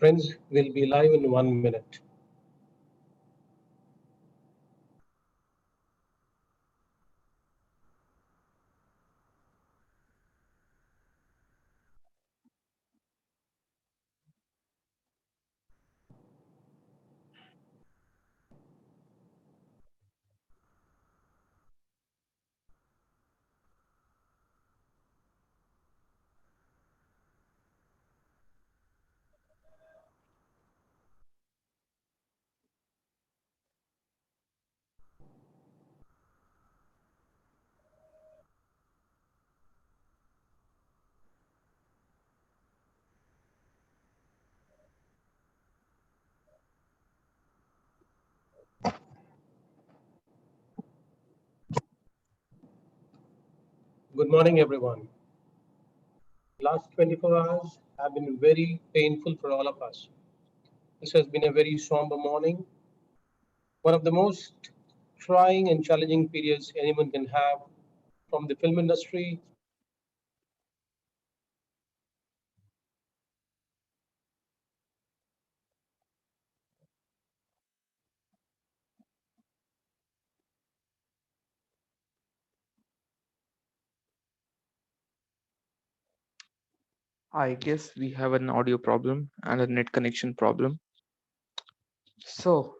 Friends, will be live in 1 minute. Good morning, everyone. Last 24 hours have been very painful for all of us. This has been a very somber morning, one of the most trying and challenging periods anyone can have from the film industry. I guess we have an audio problem and a net connection problem. So,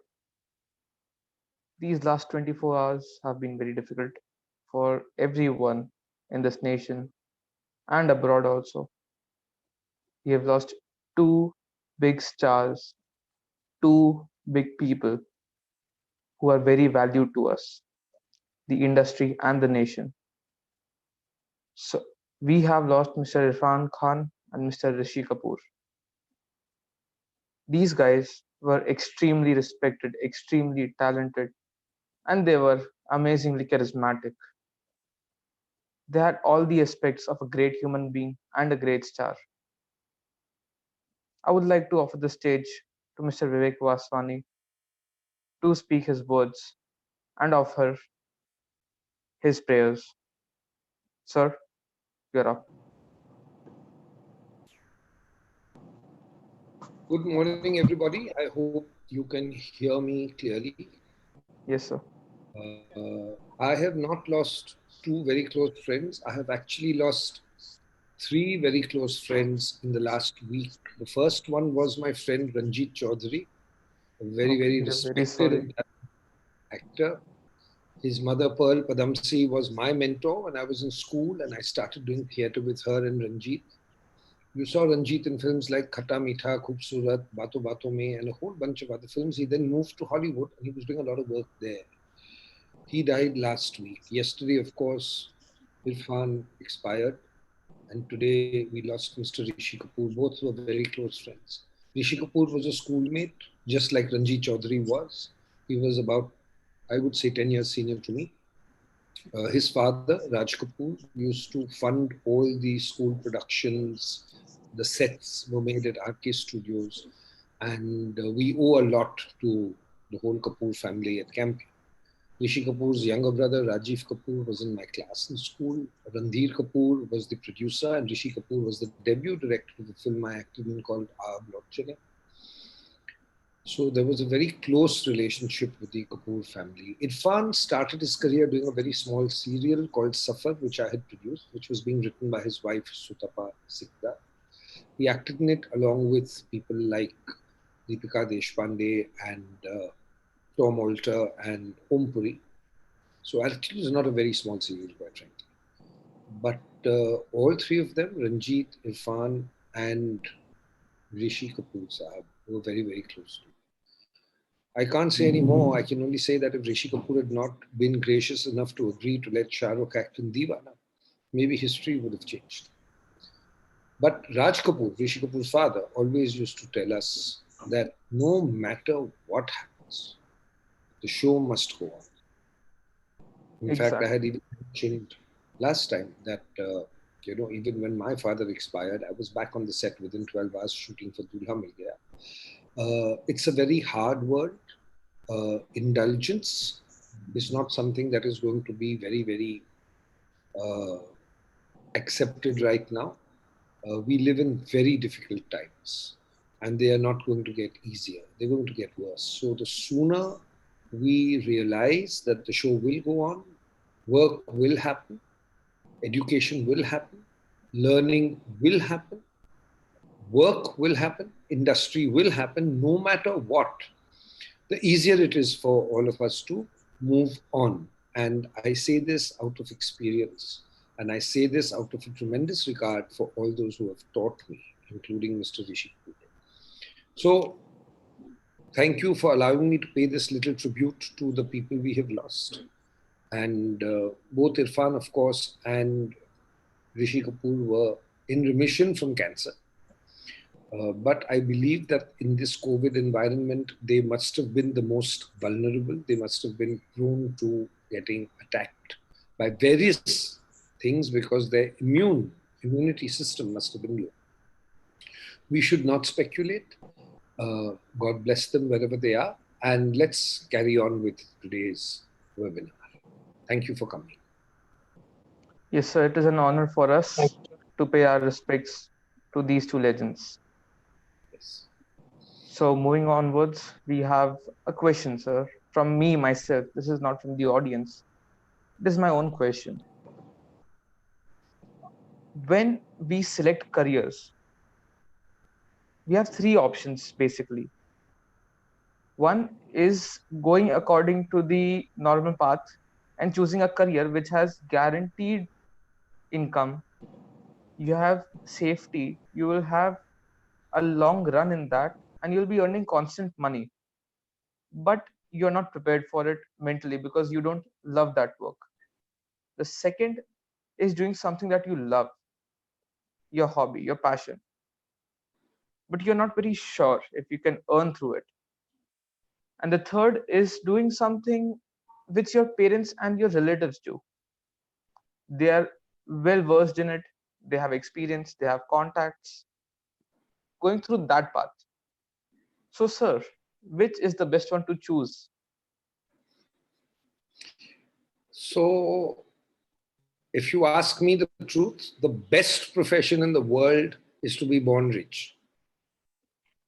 these last 24 hours have been very difficult for everyone in this nation and abroad also. We have lost two big stars, two big people who are very valued to us, the industry and the nation. So, we have lost Mr. Irfan Khan and Mr. Rishi Kapoor. These guys were extremely respected, extremely talented, and they were amazingly charismatic. They had all the aspects of a great human being and a great star. I would like to offer the stage to Mr. Viveck Vaswani to speak his words and offer his prayers. Sir, you're up. Good morning, everybody. I hope you can hear me clearly. Yes, sir. I have not lost two very close friends. I have actually lost three very close friends in the last week. The first one was my friend Ranjit Chaudhary, a very, Okay, very we are very respected sorry. and talented actor. His mother, Pearl Padamsi, was my mentor when I was in school, and I started doing theatre with her and Ranjit. You saw Ranjit in films like Khata Meetha, Khoobsurat, Baaton Baaton Mein, and a whole bunch of other films. He then moved to Hollywood and he was doing a lot of work there. He died last week. Yesterday, of course, Irfan expired, and today we lost Mr. Rishi Kapoor. Both were very close friends. Rishi Kapoor was a schoolmate, just like Ranjit Chaudhary was. He was about, I would say, 10 years senior to me. His father, Raj Kapoor, used to fund all the school productions. The sets were made at RK Studios, and we owe a lot to the whole Kapoor family at Campi. Rishi Kapoor's younger brother, Rajiv Kapoor, was in my class in school. Randhir Kapoor was the producer, and Rishi Kapoor was the debut director of the film I acted in called Aab Laut Chale. So there was a very close relationship with the Kapoor family. Irfan started his career doing a very small serial called Safar, which I had produced, which was being written by his wife Sutapa Sikdar. He acted in it along with people like Deepika Deshpande and Tom Alter and Om Puri. So actually, it's not a very small serial, quite frankly. But all three of them, Ranjit, Irfan, and Rishi Kapoor Sahab, were very, very close to me. I can't say any more. I can only say that if Rishi Kapoor had not been gracious enough to agree to let Shah Rukh act in Deewana, maybe history would have changed. But Raj Kapoor, Rishi Kapoor's father, always used to tell us that no matter what happens, the show must go on. In fact, I had Exactly. even mentioned last time that, even when my father expired, I was back on the set within 12 hours shooting for Dulha Mil Gaya. It's a very hard world. Indulgence is not something that is going to be very, very uh, accepted right now. We live in very difficult times. and they are not going to get easier. They're going to get worse. So the sooner we realize that the show will go on, work will happen, education will happen, learning will happen, work will happen, industry will happen, no matter what, the easier it is for all of us to move on. And I say this out of experience. And I say this out of a tremendous regard for all those who have taught me, including Mr. Rishi Kapoor. So, thank you for allowing me to pay this little tribute to the people we have lost. And both Irfan, of course, and Rishi Kapoor were in remission from cancer. But I believe that in this COVID environment, they must have been the most vulnerable. They must have been prone to getting attacked by various things because their immunity system must have been low. We should not speculate. God bless them wherever they are. And let's carry on with today's webinar. Thank you for coming. Yes, sir. It is an honor for us Thank you. to pay our respects to these two legends. Yes. So moving onwards, we have a question, sir, from me, myself. This is not from the audience. This is my own question. When we select careers, we have three options basically. One is going according to the normal path and choosing a career which has guaranteed income. You have safety, you will have a long run in that, and you'll be earning constant money. But you're not prepared for it mentally because you don't love that work. The second is doing something that you love, your hobby, your passion, but you're not very sure if you can earn through it. And the third is doing something which your parents and your relatives do. They are well versed in it, they have experience, they have contacts, going through that path. So, sir, which is the best one to choose? So, if you ask me the truth, the best profession in the world is to be born rich.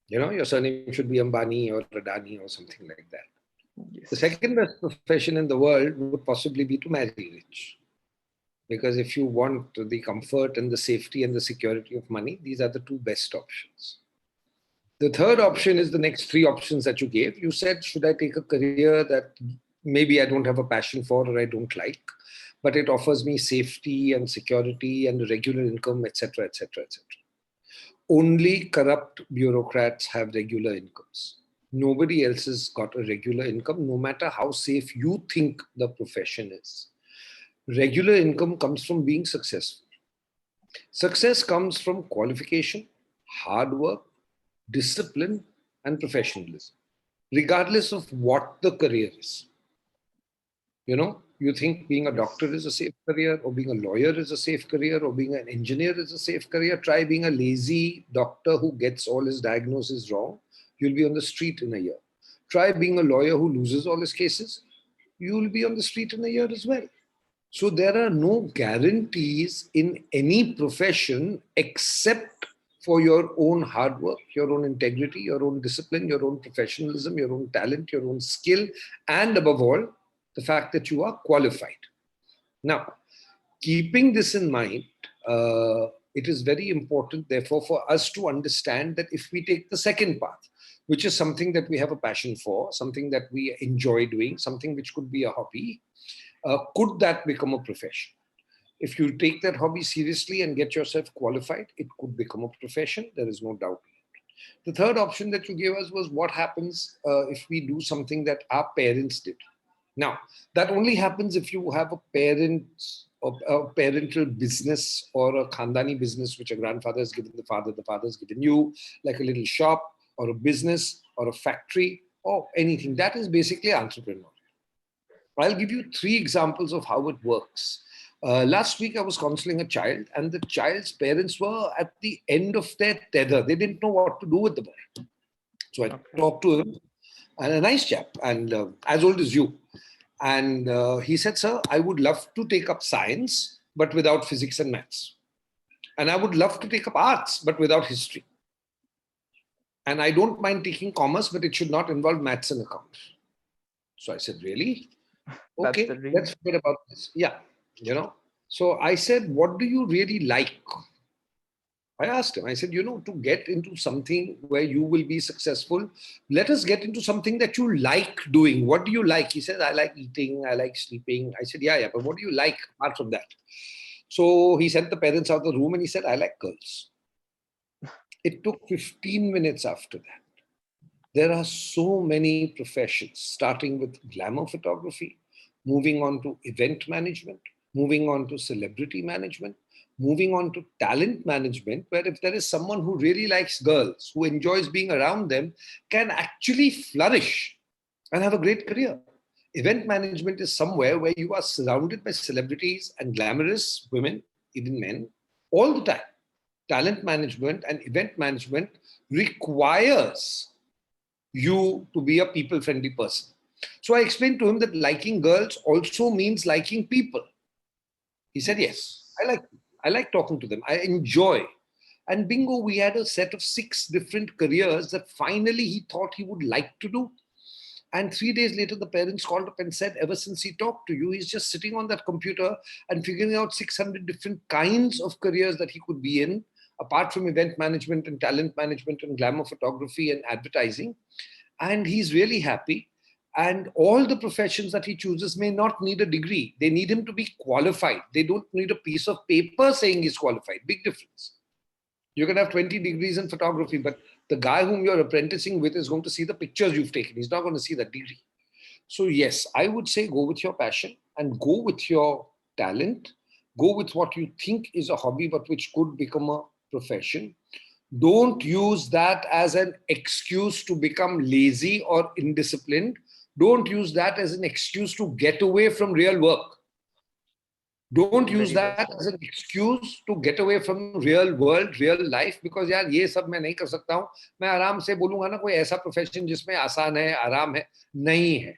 You know, your surname should be Ambani or Adani or something like that. Yes. The second best profession in the world would possibly be to marry rich. Because if you want the comfort and the safety and the security of money, these are the two best options. The third option is the next three options that you gave. You said, should I take a career that maybe I don't have a passion for or I don't like, but it offers me safety and security and a regular income, etc., etc., etc. Only corrupt bureaucrats have regular incomes. Nobody else has got a regular income, no matter how safe you think the profession is. Regular income comes from being successful. Success comes from qualification, hard work, discipline, and professionalism, regardless of what the career is. You know, you think being a doctor is a safe career, or being a lawyer is a safe career, or being an engineer is a safe career. Try being a lazy doctor who gets all his diagnoses wrong. You'll be on the street in a year. Try being a lawyer who loses all his cases. You'll be on the street in a year as well. So there are no guarantees in any profession except for your own hard work, your own integrity, your own discipline, your own professionalism, your own talent, your own skill, and above all, the fact that you are qualified. Now, keeping this in mind, it is very important, therefore, for us to understand that if we take the second path, which is something that we have a passion for, something that we enjoy doing, something which could be a hobby, could that become a profession? If you take that hobby seriously and get yourself qualified, it could become a profession. There is no doubt. The third option that you gave us was what happens if we do something that our parents did. Now, that only happens if you have a parental business or a khandani business, which a grandfather has given the father has given you, like a little shop or a business or a factory or anything. That is basically entrepreneurial. I'll give you three examples of how it works. Last week, I was counseling a child, and the child's parents were at the end of their tether. They didn't know what to do with the boy. So I talked to him, and a nice chap, and as old as you. And he said, sir, I would love to take up science, but without physics and maths. And I would love to take up arts, but without history. And I don't mind taking commerce, but it should not involve maths and accounts. So I said, really? That's Okay, the dream. let's forget about this. Yeah, you know. So I said, what do you really like? I asked him, I said, to get into something where you will be successful, let us get into something that you like doing. What do you like? He said, I like eating, I like sleeping. I said, yeah, but what do you like apart from that? So he sent the parents out of the room and he said, I like girls. It took 15 minutes after that. There are so many professions, starting with glamour photography, moving on to event management, moving on to celebrity management, moving on to talent management, where if there is someone who really likes girls, who enjoys being around them, can actually flourish and have a great career. Event management is somewhere where you are surrounded by celebrities and glamorous women, even men, all the time. Talent management and event management requires you to be a people friendly person. So I explained to him that liking girls also means liking people. He said, yes, I like talking to them. I enjoy. And bingo, we had a set of 6 different careers that finally he thought he would like to do. And 3 days later, the parents called up and said, ever since he talked to you, he's just sitting on that computer and figuring out 600 different kinds of careers that he could be in, apart from event management and talent management and glamour photography and advertising. And he's really happy. And all the professions that he chooses may not need a degree. They need him to be qualified. They don't need a piece of paper saying he's qualified. Big difference. You can have 20 degrees in photography, but the guy whom you're apprenticing with is going to see the pictures you've taken. He's not going to see that degree. So yes, I would say go with your passion and go with your talent. Go with what you think is a hobby, but which could become a profession. Don't use that as an excuse to become lazy or indisciplined. Don't use that as an excuse to get away from real work. Don't use Very well that said. as an excuse to get away from real world, real life, because यार ये सब मैं नहीं कर सकता हूँ. मैं आराम से बोलूँगा ना कोई ऐसा प्रोफेशन जिसमें आसान है, आराम है, नहीं है.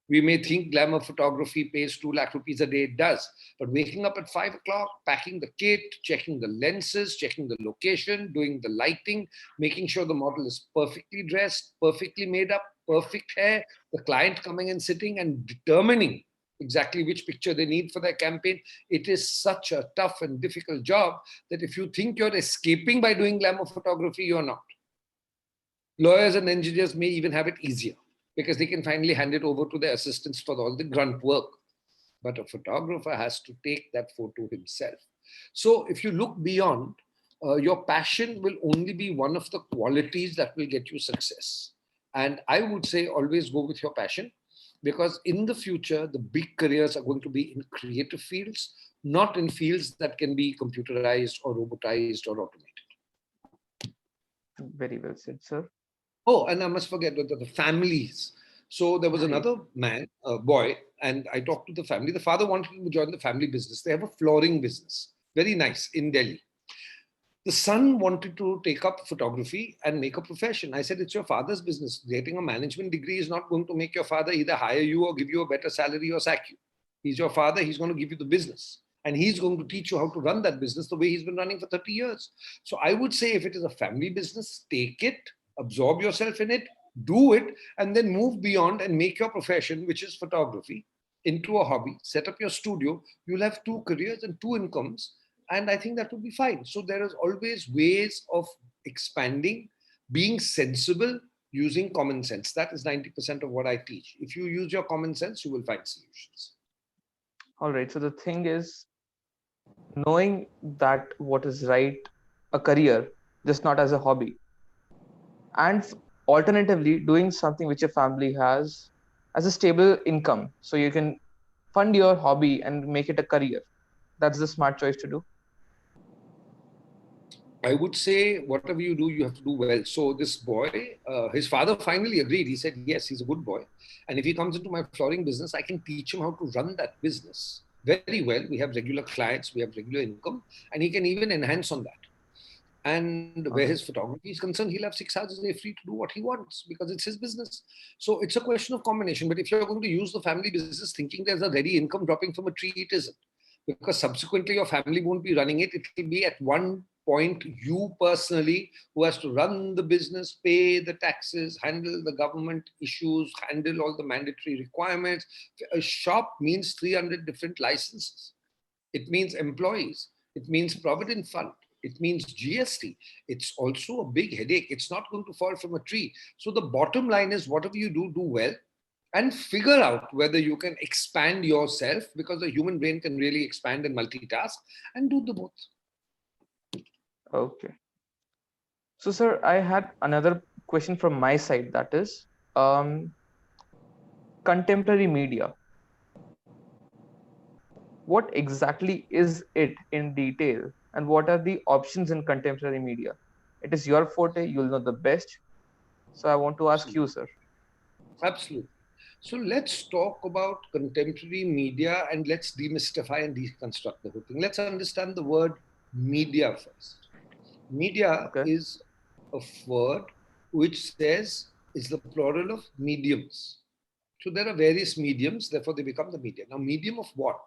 We may think glamour photography pays 2 lakh rupees a day. It does. But waking up at 5 o'clock, packing the kit, checking the lenses, checking the location, doing the lighting, making sure the model is perfectly dressed, perfectly made up, perfect hair, the client coming and sitting and determining exactly which picture they need for their campaign. It is such a tough and difficult job that if you think you're escaping by doing glamour photography, you're not. Lawyers and engineers may even have it easier, because they can finally hand it over to their assistants for all the grunt work. But a photographer has to take that photo himself. So if you look beyond, your passion will only be one of the qualities that will get you success. And I would say always go with your passion, because in the future, the big careers are going to be in creative fields, not in fields that can be computerized or robotized or automated. Very well said, sir. Oh, and I must forget the families. So there was Right. another man, a boy, and I talked to the family. The father wanted him to join the family business. They have a flooring business, very nice, in Delhi. The son wanted to take up photography and make a profession. I said, it's your father's business. Getting a management degree is not going to make your father either hire you or give you a better salary or sack you. He's your father. He's going to give you the business. And he's going to teach you how to run that business the way he's been running for 30 years. So I would say if it is a family business, take it, absorb yourself in it, do it, and then move beyond and make your profession, which is photography, into a hobby. Set up your studio. You'll have 2 careers and 2 incomes. And I think that will be fine. So there is always ways of expanding, being sensible, using common sense. That is 90% of what I teach. If you use your common sense, you will find solutions. All right. So the thing is, knowing that what is right, a career, just not as a hobby, and alternatively doing something which your family has as a stable income, so you can fund your hobby and make it a career. That's the smart choice to do. I would say whatever you do, you have to do well. So this boy, his father finally agreed. He said, yes, he's a good boy. And if he comes into my flooring business, I can teach him how to run that business very well. We have regular clients, we have regular income, and he can even enhance on that. And where his photography is concerned, he'll have 6 hours a day free to do what he wants because it's his business. So it's a question of combination. But if you're going to use the family business thinking there's a ready income dropping from a tree, it isn't. Because subsequently your family won't be running it. It will be at one point you personally, who has to run the business, pay the taxes, handle the government issues, handle all the mandatory requirements. A shop means 300 different licenses. It means employees. It means Provident Fund. It means GST. It's also a big headache. It's not going to fall from a tree. So the bottom line is, whatever you do, do well and figure out whether you can expand yourself, because the human brain can really expand and multitask, and do the both. Okay. So, sir, I had another question from my side, that is, contemporary media. What exactly is it in detail, and what are the options in contemporary media? It is your forte, you'll know the best. So I want to ask you, sir. Absolutely. So let's talk about contemporary media and let's demystify and deconstruct the whole thing. Let's understand the word media first. Media Okay. is a word which says is the plural of mediums. So there are various mediums, therefore they become the media. Now, medium of what?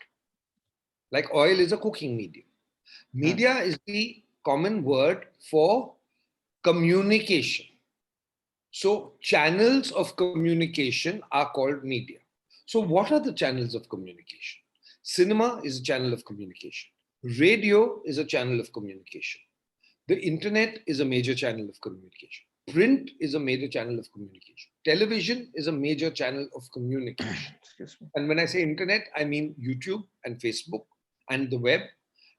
Like oil is a cooking medium. Media is the common word for communication. So channels of communication are called media. So what are the channels of communication? Cinema is a channel of communication. Radio is a channel of communication. The internet is a major channel of communication. Print is a major channel of communication. Television is a major channel of communication. Excuse me. And when I say internet, I mean YouTube and Facebook and the web.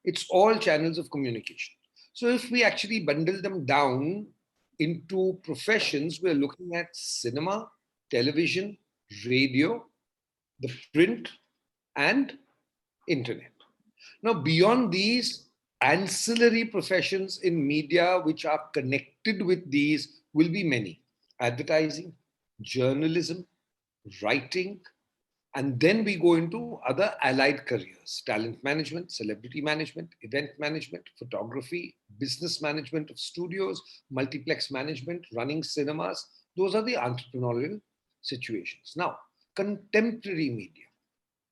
It's all channels of communication. So if we actually bundle them down into professions, we're looking at cinema, television, radio, the print, and internet. Now, beyond these, ancillary professions in media which are connected with these will be many. Advertising, journalism, writing, and then we go into other allied careers: talent management, celebrity management, event management, photography, business management of studios, multiplex management, running cinemas. Those are the entrepreneurial situations. Now, contemporary media.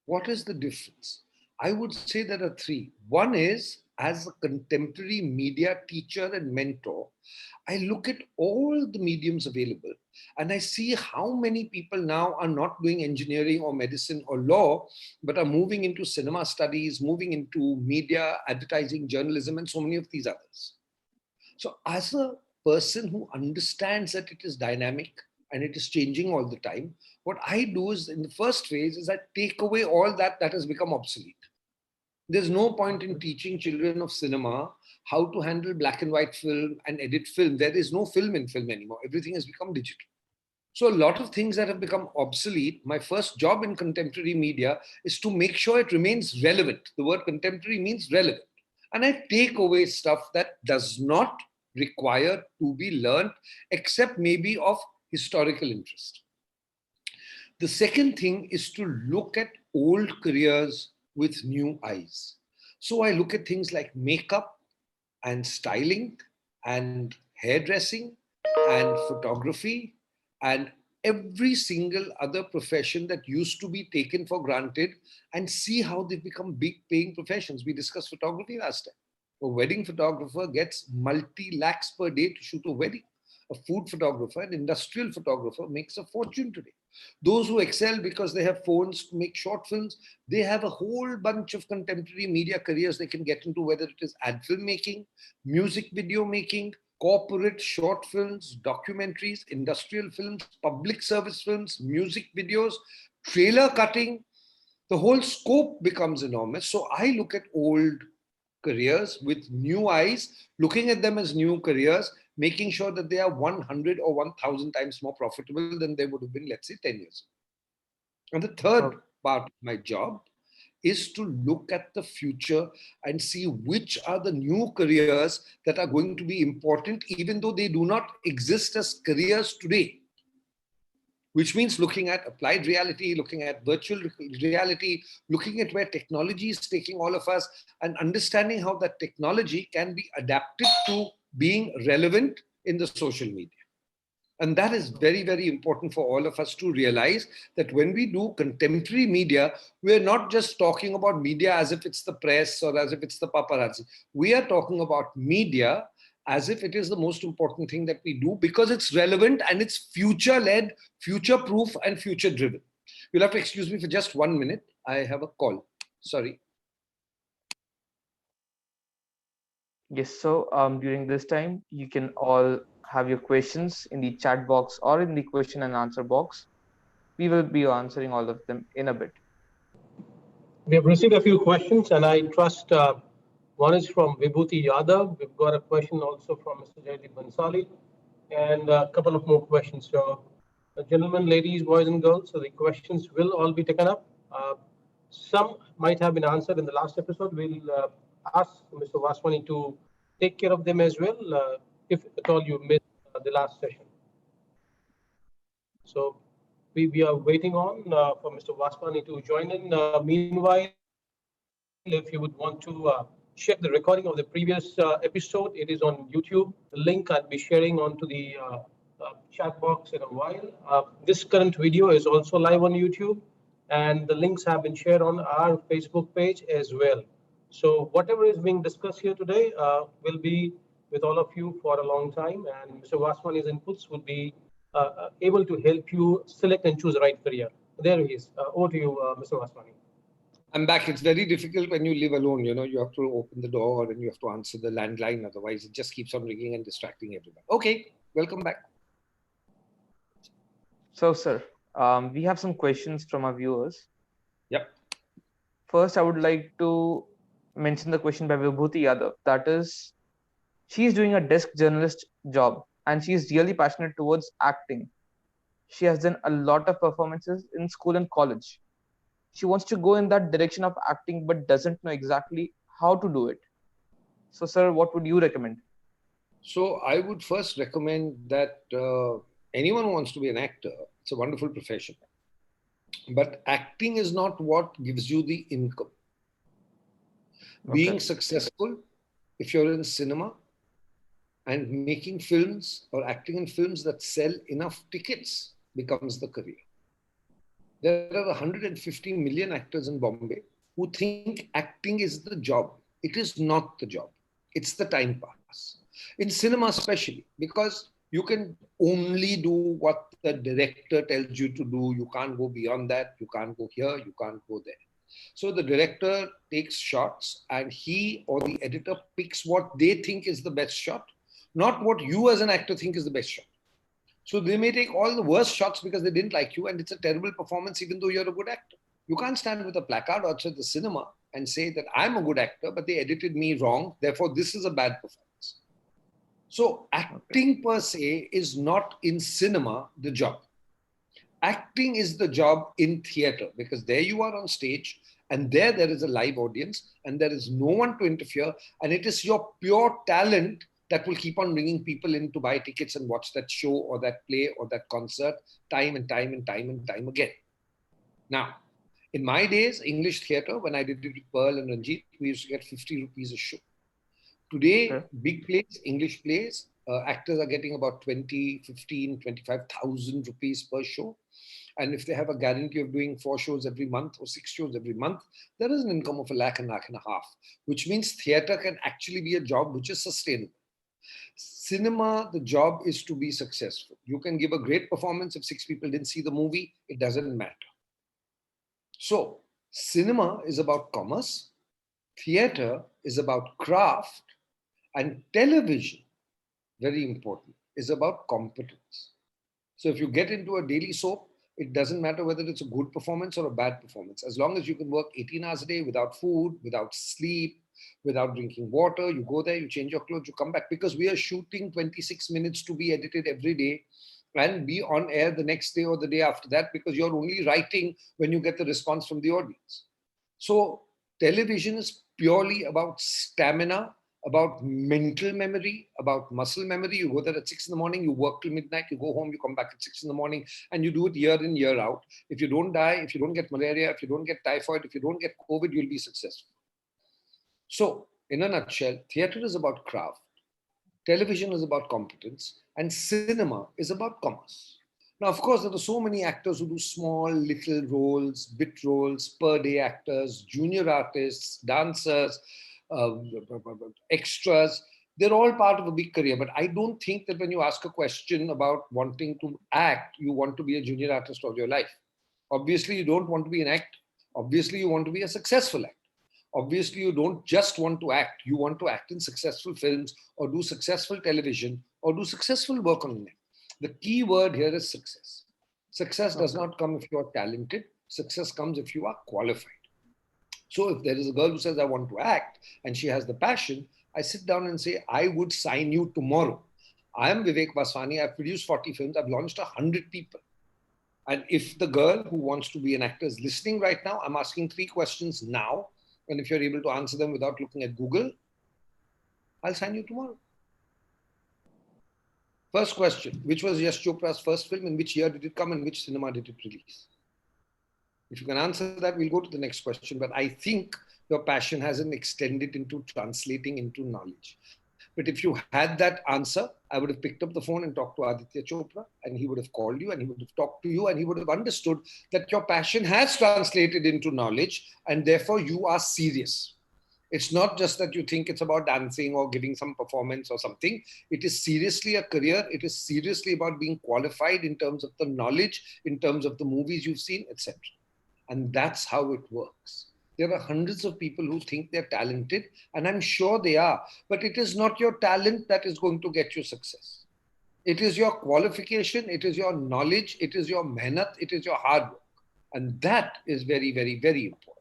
What is the difference? I would say there are three. One is, as a contemporary media teacher and mentor, I look at all the mediums available and I see how many people now are not doing engineering or medicine or law, but are moving into cinema studies, moving into media, advertising, journalism, and so many of these others. So as a person who understands that it is dynamic and it is changing all the time, what I do is, in the first phase, is I take away all that has become obsolete. There's no point in teaching children of cinema how to handle black and white film and edit film. There is no film in film anymore. Everything has become digital. So a lot of things that have become obsolete, my first job in contemporary media is to make sure it remains relevant. The word contemporary means relevant. And I take away stuff that does not require to be learned, except maybe of historical interest. The second thing is to look at old careers with new eyes. So I look at things like makeup and styling and hairdressing and photography and every single other profession that used to be taken for granted, and see how they've become big paying professions. We discussed photography last time. A wedding photographer gets multi-lakhs per day to shoot a wedding. A food photographer, an industrial photographer makes a fortune today. Those who excel because they have phones to make short films, they have a whole bunch of contemporary media careers they can get into, whether it is ad film making, music video making, corporate short films, documentaries, industrial films, public service films, music videos, trailer cutting. The whole scope becomes enormous. So I look at old careers with new eyes, looking at them as new careers, making sure that they are 100 or 1,000 times more profitable than they would have been, let's say, 10 years ago. And the third part of my job is to look at the future and see which are the new careers that are going to be important, even though they do not exist as careers today. Which means looking at applied reality, looking at virtual reality, looking at where technology is taking all of us, and understanding how that technology can be adapted to being relevant in the social media. And that is very, very important for all of us to realize that when we do contemporary media, we're not just talking about media as if it's the press or as if it's the paparazzi. We are talking about media as if it is the most important thing that we do because it's relevant and it's future-led, future-proof and future-driven. You'll have to excuse me for just 1 minute. I have a call. Sorry. Yes, so during this time, you can all have your questions in the chat box or in the question and answer box. We will be answering all of them in a bit. We have received a few questions, and I trust one is from Vibhuti Yadav. We've got a question also from Mr. Jaydeep Bansali, and a couple of more questions. So, gentlemen, ladies, boys, and girls, so the questions will all be taken up. Some might have been answered in the last episode. We'll ask Mr. Vaswani to take care of them as well, if at all you missed the last session. So we are waiting on for Mr. Vaswani to join in. Meanwhile, if you would want to check the recording of the previous episode, it is on YouTube. The link I'll be sharing onto the chat box in a while. This current video is also live on YouTube, and the links have been shared on our Facebook page as well. So whatever is being discussed here today will be with all of you for a long time, and Mr. Vaswani's inputs will be able to help you select and choose the right career. There he is. Over to you, Mr. Vaswani. I'm back. It's very difficult when you live alone. You know, you have to open the door and you have to answer the landline. Otherwise, it just keeps on ringing and distracting everyone. Okay, welcome back. So, sir, we have some questions from our viewers. Yep. First, I would like to mention the question by Vibhuti Yadav. That is, she's doing a desk journalist job and she's really passionate towards acting. She has done a lot of performances in school and college. She wants to go in that direction of acting but doesn't know exactly how to do it. So, sir, what would you recommend? So I would first recommend that anyone who wants to be an actor, it's a wonderful profession. But acting is not what gives you the income. Being successful, if you're in cinema and making films or acting in films that sell enough tickets, becomes the career. There are 150 million actors in Bombay who think acting is the job. It is not the job. It's the time pass. In cinema especially, because you can only do what the director tells you to do. You can't go beyond that. You can't go here. You can't go there. So the director takes shots and he or the editor picks what they think is the best shot, not what you as an actor think is the best shot. So they may take all the worst shots because they didn't like you and it's a terrible performance even though you're a good actor. You can't stand with a placard outside the cinema and say that I'm a good actor, but they edited me wrong. Therefore, this is a bad performance. So acting per se is not in cinema the job. Acting is the job in theater because there you are on stage and there is a live audience and there is no one to interfere and it is your pure talent that will keep on bringing people in to buy tickets and watch that show or that play or that concert time and time and time and time again. Now, in my days, English theatre, when I did it with Pearl and Ranjit, we used to get 50 rupees a show. Today, big plays, English plays, actors are getting about 20, 15, 25,000 rupees per show. And if they have a guarantee of doing 4 shows every month or 6 shows every month, there is an income of £1.5 lakh, which means theatre can actually be a job which is sustainable. Cinema, the job is to be successful. You can give a great performance. If 6 people didn't see the movie, it doesn't matter. So, cinema is about commerce, theatre is about craft, and television, very important, is about competence. So if you get into a daily soap, it doesn't matter whether it's a good performance or a bad performance. As long as you can work 18 hours a day without food, without sleep, without drinking water, you go there, you change your clothes, you come back. Because we are shooting 26 minutes to be edited every day and be on air the next day or the day after that because you're only writing when you get the response from the audience. So television is purely about stamina, about mental memory, about muscle memory. You go there at 6 in the morning, you work till midnight, you go home, you come back at 6 in the morning, and you do it year in, year out. If you don't die, if you don't get malaria, if you don't get typhoid, if you don't get COVID, you'll be successful. So, in a nutshell, theatre is about craft, television is about competence, And cinema is about commerce. Now, of course, there are so many actors who do small, little roles, bit roles, per day actors, junior artists, dancers, uh, extras. They're all part of a big career. But I don't think that when you ask a question about wanting to act, you want to be a junior artist all your life. Obviously, you don't want to be an actor. Obviously, you want to be a successful actor. Obviously, you don't just want to act. You want to act in successful films or do successful television or do successful work on net. The key word here is success. Success does Okay. not come if you are talented. Success comes if you are qualified. So if there is a girl who says, I want to act, and she has the passion, I sit down and say, I would sign you tomorrow. I am Viveck Vaswani. I've produced 40 films. I've launched 100 people. And if the girl who wants to be an actor is listening right now, I'm asking 3 questions now. And if you're able to answer them without looking at Google, I'll sign you tomorrow. First question, which was Yash Chopra's first film? In which year did it come? And which cinema did it release? If you can answer that, we'll go to the next question. But I think your passion hasn't extended into translating into knowledge. But if you had that answer, I would have picked up the phone and talked to Aditya Chopra, and he would have called you and he would have talked to you and he would have understood that your passion has translated into knowledge and therefore you are serious. It's not just that you think it's about dancing or giving some performance or something. It is seriously a career. It is seriously about being qualified in terms of the knowledge, in terms of the movies you've seen, etc. And that's how it works. There are hundreds of people who think they're talented, and I'm sure they are. But it is not your talent that is going to get you success. It is your qualification, it is your knowledge, it is your mehnat, it is your hard work. And that is very, very, very important.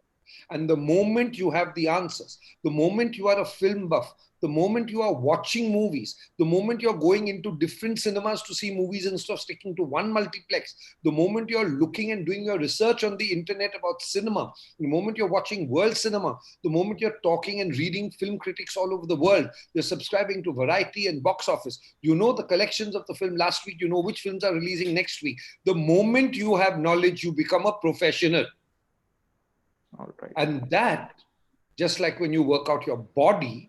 And the moment you have the answers, the moment you are a film buff, the moment you are watching movies, the moment you're going into different cinemas to see movies instead of sticking to one multiplex, the moment you're looking and doing your research on the internet about cinema, the moment you're watching world cinema, the moment you're talking and reading film critics all over the world, you're subscribing to Variety and Box Office, you know the collections of the film last week, you know which films are releasing next week. The moment you have knowledge, you become a professional. All right. And that, just like when you work out your body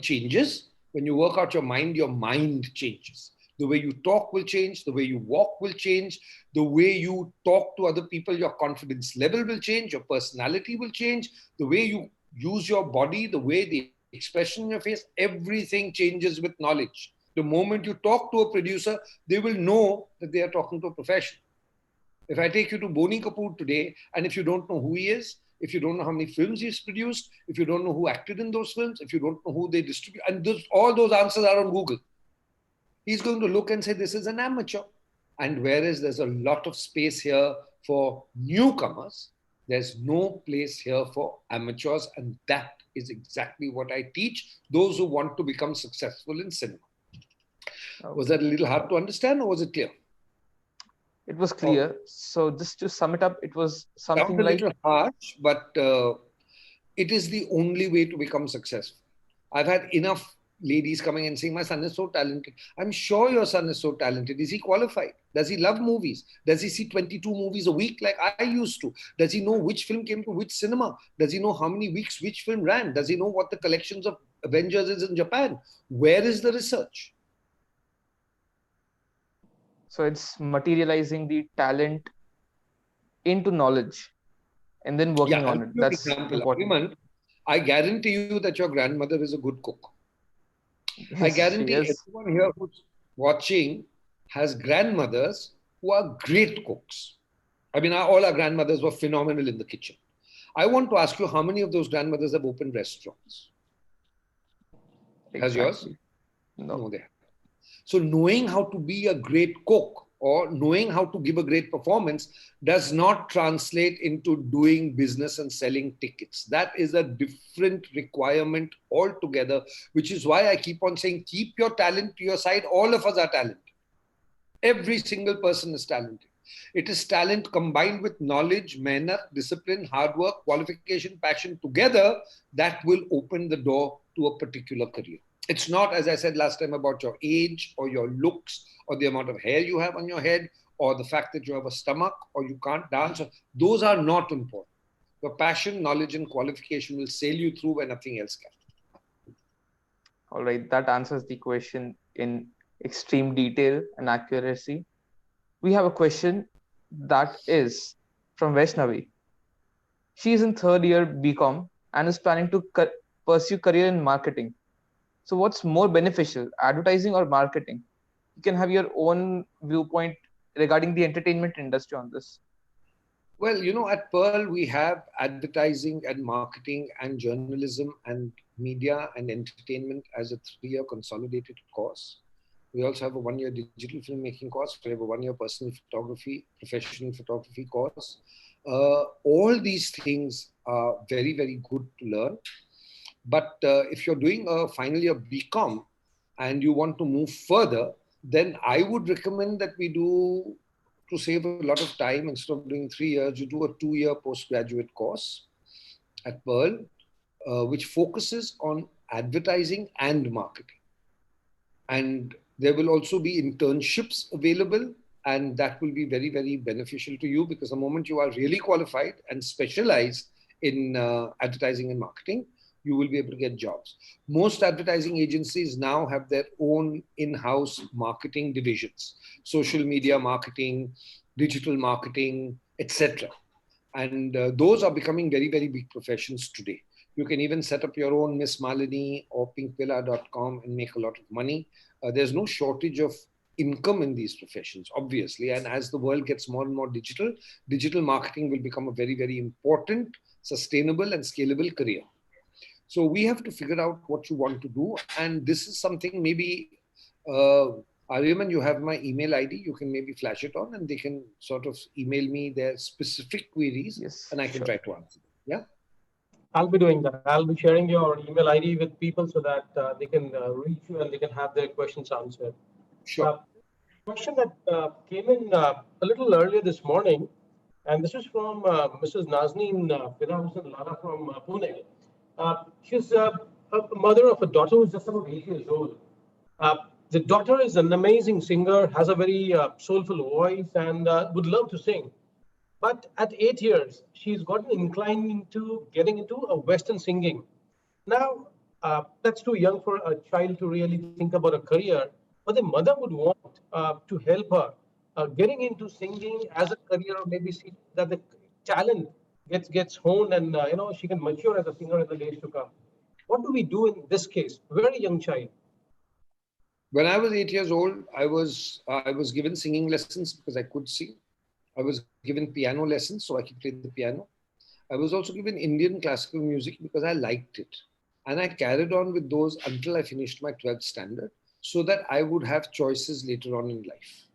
changes. When you work out your mind changes. The way you talk will change. The way you walk will change. The way you talk to other people, your confidence level will change. Your personality will change. The way you use your body, the way the expression in your face, everything changes with knowledge. The moment you talk to a producer, they will know that they are talking to a professional. If I take you to Boni Kapoor today, and if you don't know who he is, if you don't know how many films he's produced, if you don't know who acted in those films, if you don't know who they distribute, and all those answers are on Google, he's going to look and say, this is an amateur. And whereas there's a lot of space here for newcomers, there's no place here for amateurs. And that is exactly what I teach those who want to become successful in cinema. Okay. Was that a little hard to understand or was it clear? It was clear. So just to sum it up, it was something Sounds a like, little harsh, but it is the only way to become successful. I've had enough ladies coming and saying, my son is so talented. I'm sure your son is so talented. Is he qualified? Does he love movies? Does he see 22 movies a week like I used to? Does he know which film came to which cinema? Does he know how many weeks which film ran? Does he know what the collections of Avengers is in Japan? Where is the research? so it's materializing the talent into knowledge and then working Yeah, I'll on give it. you an That's example. important. Aryaman, I guarantee you that your grandmother is a good cook. I Yes, she guarantee is. everyone here who's watching has grandmothers who are great cooks. I mean, all our grandmothers were phenomenal in the kitchen. I want to ask you how many of those grandmothers have opened restaurants? Has yours? Exactly. No. No, they have. So knowing how to be a great cook or knowing how to give a great performance does not translate into doing business and selling tickets. That is a different requirement altogether, which is why I keep on saying, keep your talent to your side. All of us are talented. Every single person is talented. It is talent combined with knowledge, mehnat, discipline, hard work, qualification, passion together that will open the door to a particular career. It's not, as I said last time, about your age or your looks or the amount of hair you have on your head or the fact that you have a stomach or you can't dance. Those are not important. Your passion, knowledge, and qualification will sail you through where nothing else can. All right. That answers the question extreme detail and accuracy. We have a question that is from Vaishnavi. She is in third year BCom and is planning to pursue career in marketing. So what's more beneficial, advertising or marketing? You can have your own viewpoint regarding the entertainment industry on this. Well, at Pearl, we have advertising and marketing and journalism and media and entertainment as a 3-year consolidated course. We also have a 1-year digital filmmaking course. We have a 1-year personal photography, professional photography course. All these things are very, very good to learn. But if you're doing a final year BCom and you want to move further, then I would recommend that we do, to save a lot of time, instead of doing 3 years, you do a 2-year postgraduate course at Pearl, which focuses on advertising and marketing. And there will also be internships available, and that will be very, very beneficial to you, because the moment you are really qualified and specialized in advertising and marketing, you will be able to get jobs. Most advertising agencies now have their own in-house marketing divisions, social media marketing, digital marketing, etc. And those are becoming very, very big professions today. You can even set up your own Miss Malini or pinkvilla.com and make a lot of money. There's no shortage of income in these professions, obviously. And as the world gets more and more digital marketing will become a very, very important, sustainable and scalable career. So we have to figure out what you want to do. And this is something maybe, Aryaman, you have my email ID. You can maybe flash it on and they can sort of email me their specific queries, yes, and I can try to answer them. Yeah. I'll be doing that. I'll be sharing your email ID with people so that they can reach you and they can have their questions answered. Sure. Question that came in a little earlier this morning, and this is from Mrs. Nazneen Lara from Pune. She's a mother of a daughter who's just about 8 years old. The daughter is an amazing singer, has a very soulful voice, and would love to sing. But at 8 years, she's gotten inclined into getting into a Western singing. Now, that's too young for a child to really think about a career, but the mother would want to help her getting into singing as a career, or maybe see that the talent gets honed and she can mature as a singer in the days to come. What do we do in this case? Very young child. When I was 8 years old, I was given singing lessons because I could sing. I was given piano lessons so I could play the piano. I was also given Indian classical music because I liked it. And I carried on with those until I finished my 12th standard, so that I would have choices later on in life.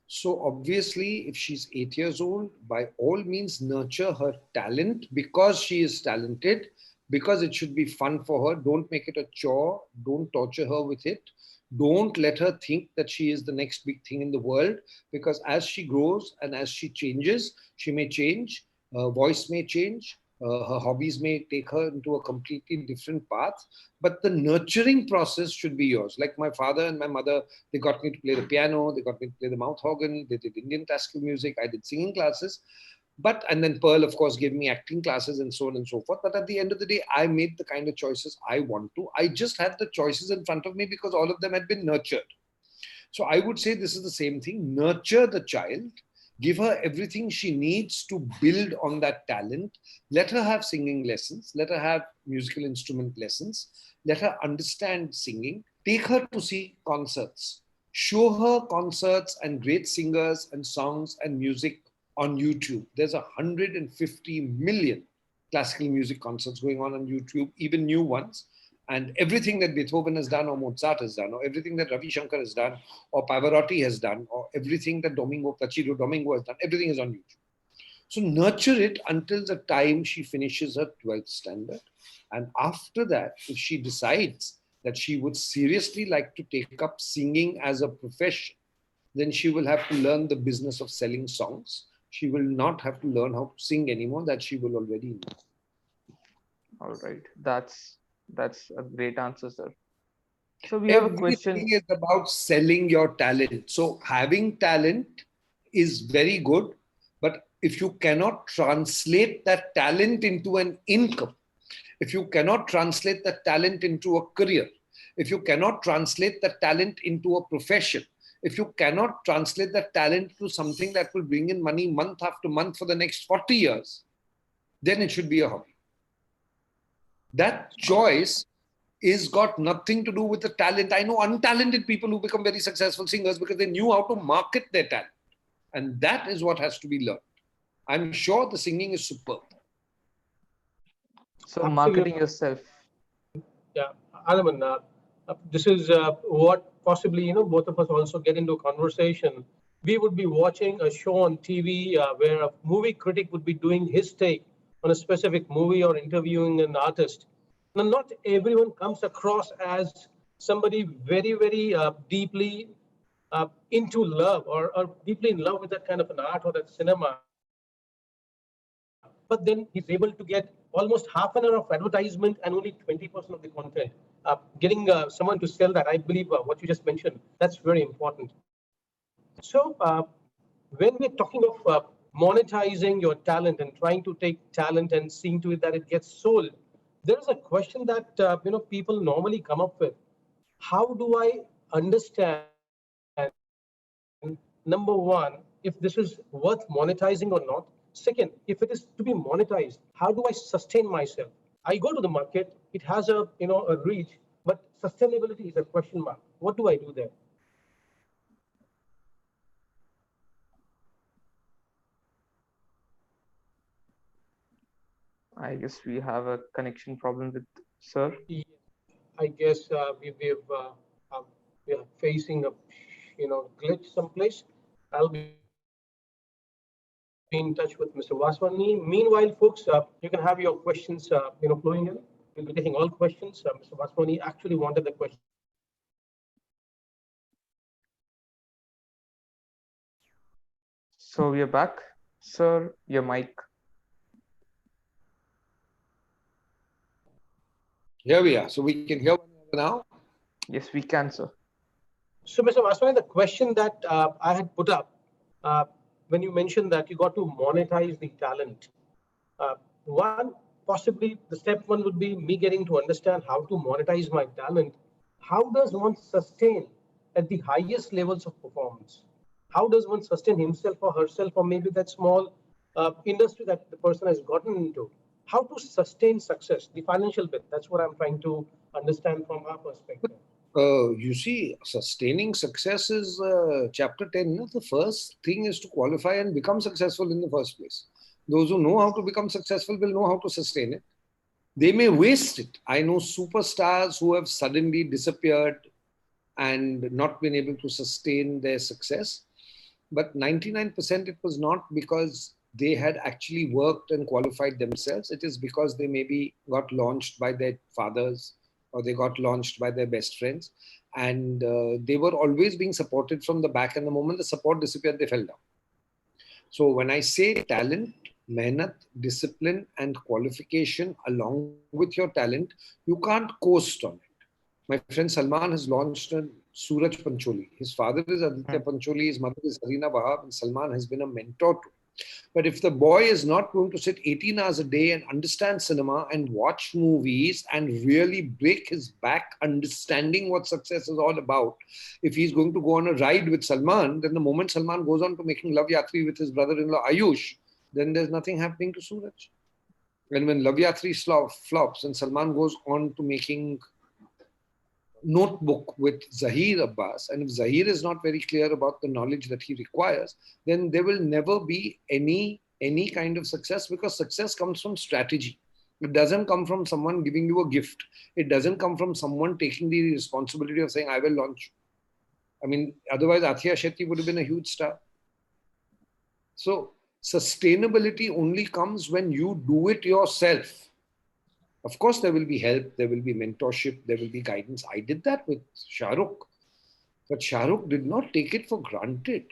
So obviously, if she's 8 years old, by all means nurture her talent because she is talented, because it should be fun for her. Don't make it a chore. Don't torture her with it. Don't let her think that she is the next big thing in the world, because as she grows and as she changes, she may change, her voice may change, her hobbies may take her into a completely different path, but the nurturing process should be yours. Like my father and my mother, they got me to play the piano, they got me to play the mouth organ, they did Indian classical music, I did singing classes. And then Pearl, of course, gave me acting classes and so on and so forth. But at the end of the day, I made the kind of choices I want to. I just had the choices in front of me because all of them had been nurtured. So I would say this is the same thing. Nurture the child. Give her everything she needs to build on that talent. Let her have singing lessons. Let her have musical instrument lessons. Let her understand singing. Take her to see concerts. Show her concerts and great singers and songs and music on YouTube. There's 150 million classical music concerts going on YouTube, even new ones. And everything that Beethoven has done, or Mozart has done, or everything that Ravi Shankar has done, or Pavarotti has done, or everything that Placido Domingo has done, everything is on YouTube. So nurture it until the time she finishes her 12th standard. And after that, if she decides that she would seriously like to take up singing as a profession, then she will have to learn the business of selling songs. She will not have to learn how to sing anymore. That she will already know. All right. That's a great answer, sir. So we have a question. Everything is about selling your talent. So having talent is very good, but if you cannot translate that talent into an income, if you cannot translate that talent into a career, if you cannot translate that talent into a profession, if you cannot translate that talent to something that will bring in money month after month for the next 40 years, then it should be a hobby. That choice is got nothing to do with the talent. I know untalented people who become very successful singers because they knew how to market their talent. And that is what has to be learned. I'm sure the singing is superb. So marketing yourself. Yeah, Aryaman, this is what possibly, both of us also get into a conversation. We would be watching a show on TV where a movie critic would be doing his take on a specific movie or interviewing an artist. Now, not everyone comes across as somebody very, very deeply into love or deeply in love with that kind of an art or that cinema. But then he's able to get almost half an hour of advertisement and only 20% of the content. Getting someone to sell that, I believe what you just mentioned, that's very important. So when we're talking of monetizing your talent and trying to take talent and seeing to it that it gets sold, there is a question that people normally come up with. How do I understand, number one, if this is worth monetizing or not? Second, if it is to be monetized, how do I sustain myself? I go to the market, it has a reach, but sustainability is a question mark. What do I do there? I guess we have a connection problem with sir. Yes, I guess we are facing a glitch someplace. I'll be in touch with Mr. Vaswani. Meanwhile, folks, you can have your questions flowing in. We'll be taking all questions. Mr. Vaswani actually wanted the questions answered. So we are back. Sir, your mic. Here we are. So we can hear one another now. Yes, we can, sir. So, Mr. Vaswani, the question that I had put up uh, when you mentioned that you got to monetize the talent, one, possibly the step one would be me getting to understand how to monetize my talent. How does one sustain at the highest levels of performance? How does one sustain himself or herself, or maybe that small industry that the person has gotten into? How to sustain success, the financial bit? That's what I'm trying to understand from our perspective. You see, sustaining success is chapter 10. No? The first thing is to qualify and become successful in the first place. Those who know how to become successful will know how to sustain it. They may waste it. I know superstars who have suddenly disappeared and not been able to sustain their success. But 99% it was not because they had actually worked and qualified themselves. It is because they maybe got launched by their fathers or they got launched by their best friends. And they were always being supported from the back. And the moment the support disappeared, they fell down. So when I say talent, mehnat, discipline, and qualification along with your talent, you can't coast on it. My friend Salman has launched a Suraj Pancholi. His father is Aditya Pancholi, his mother is Harina Wahab, and Salman has been a mentor to him. But if the boy is not going to sit 18 hours a day and understand cinema and watch movies and really break his back understanding what success is all about, if he's going to go on a ride with Salman, then the moment Salman goes on to making Love Yatri with his brother-in-law Ayush, then there's nothing happening to Suraj. And when Love Yatri flops and Salman goes on to making Notebook with Zahir Abbas, and if Zahir is not very clear about the knowledge that he requires, then there will never be any kind of success, because success comes from strategy. It doesn't come from someone giving you a gift. It doesn't come from someone taking the responsibility of saying, I will launch. I mean, otherwise Athiya Shetty would have been a huge star. So sustainability only comes when you do it yourself. Of course, there will be help, there will be mentorship, there will be guidance. I did that with Shah Rukh. But Shah Rukh did not take it for granted.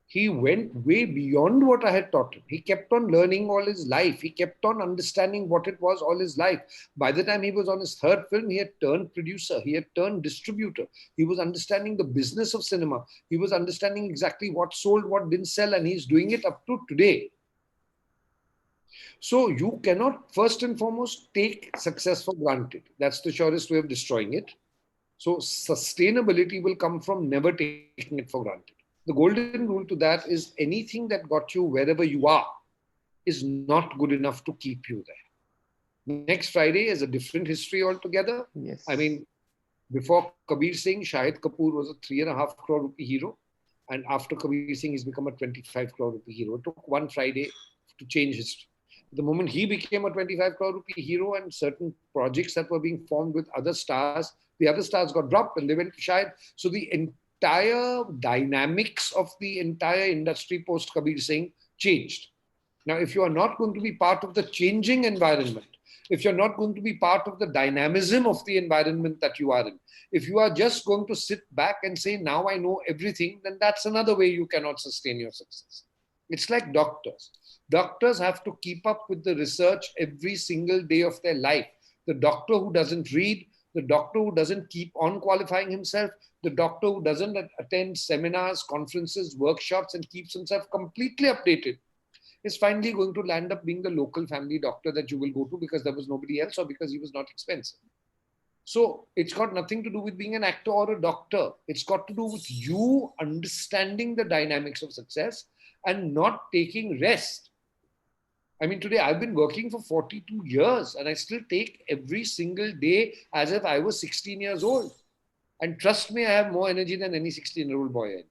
He went way beyond what I had taught him. He kept on learning all his life. He kept on understanding what it was all his life. By the time he was on his third film, he had turned producer. He had turned distributor. He was understanding the business of cinema. He was understanding exactly what sold, what didn't sell, and he's doing it up to today. So you cannot, first and foremost, take success for granted. That's the surest way of destroying it. So sustainability will come from never taking it for granted. The golden rule to that is anything that got you wherever you are is not good enough to keep you there. Next Friday is a different history altogether. Yes. I mean, before Kabir Singh, Shahid Kapoor was a 3.5 crore rupee hero. And after Kabir Singh, he's become a 25 crore rupee hero. It took one Friday to change history. The moment he became a 25 crore rupee hero and certain projects that were being formed with other stars, the other stars got dropped and they went to Shahid. So the entire dynamics of the entire industry post Kabir Singh changed. Now, if you are not going to be part of the changing environment, if you're not going to be part of the dynamism of the environment that you are in, if you are just going to sit back and say, now I know everything, then that's another way you cannot sustain your success. It's like doctors. Doctors have to keep up with the research every single day of their life. The doctor who doesn't read, the doctor who doesn't keep on qualifying himself, the doctor who doesn't attend seminars, conferences, workshops, and keeps himself completely updated is finally going to land up being the local family doctor that you will go to because there was nobody else or because he was not expensive. So it's got nothing to do with being an actor or a doctor. It's got to do with you understanding the dynamics of success and not taking rest. I mean, today I've been working for 42 years and I still take every single day as if I was 16 years old. And trust me, I have more energy than any 16-year-old boy.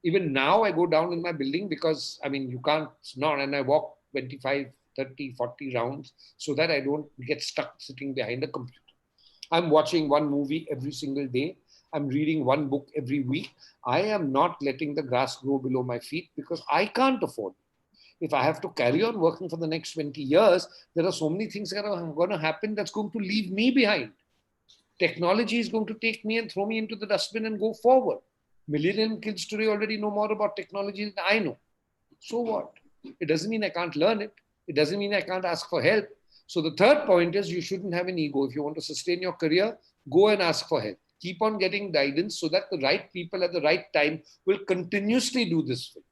Even now I go down in my building because, I mean, you can't snort, and I walk 25, 30, 40 rounds so that I don't get stuck sitting behind a computer. I'm watching one movie every single day. I'm reading one book every week. I am not letting the grass grow below my feet because I can't afford it. If I have to carry on working for the next 20 years, there are so many things that are going to happen that's going to leave me behind. Technology is going to take me and throw me into the dustbin and go forward. Millennium kids today already know more about technology than I know. So what? It doesn't mean I can't learn it. It doesn't mean I can't ask for help. So the third point is you shouldn't have an ego. If you want to sustain your career, go and ask for help. Keep on getting guidance so that the right people at the right time will continuously do this for you.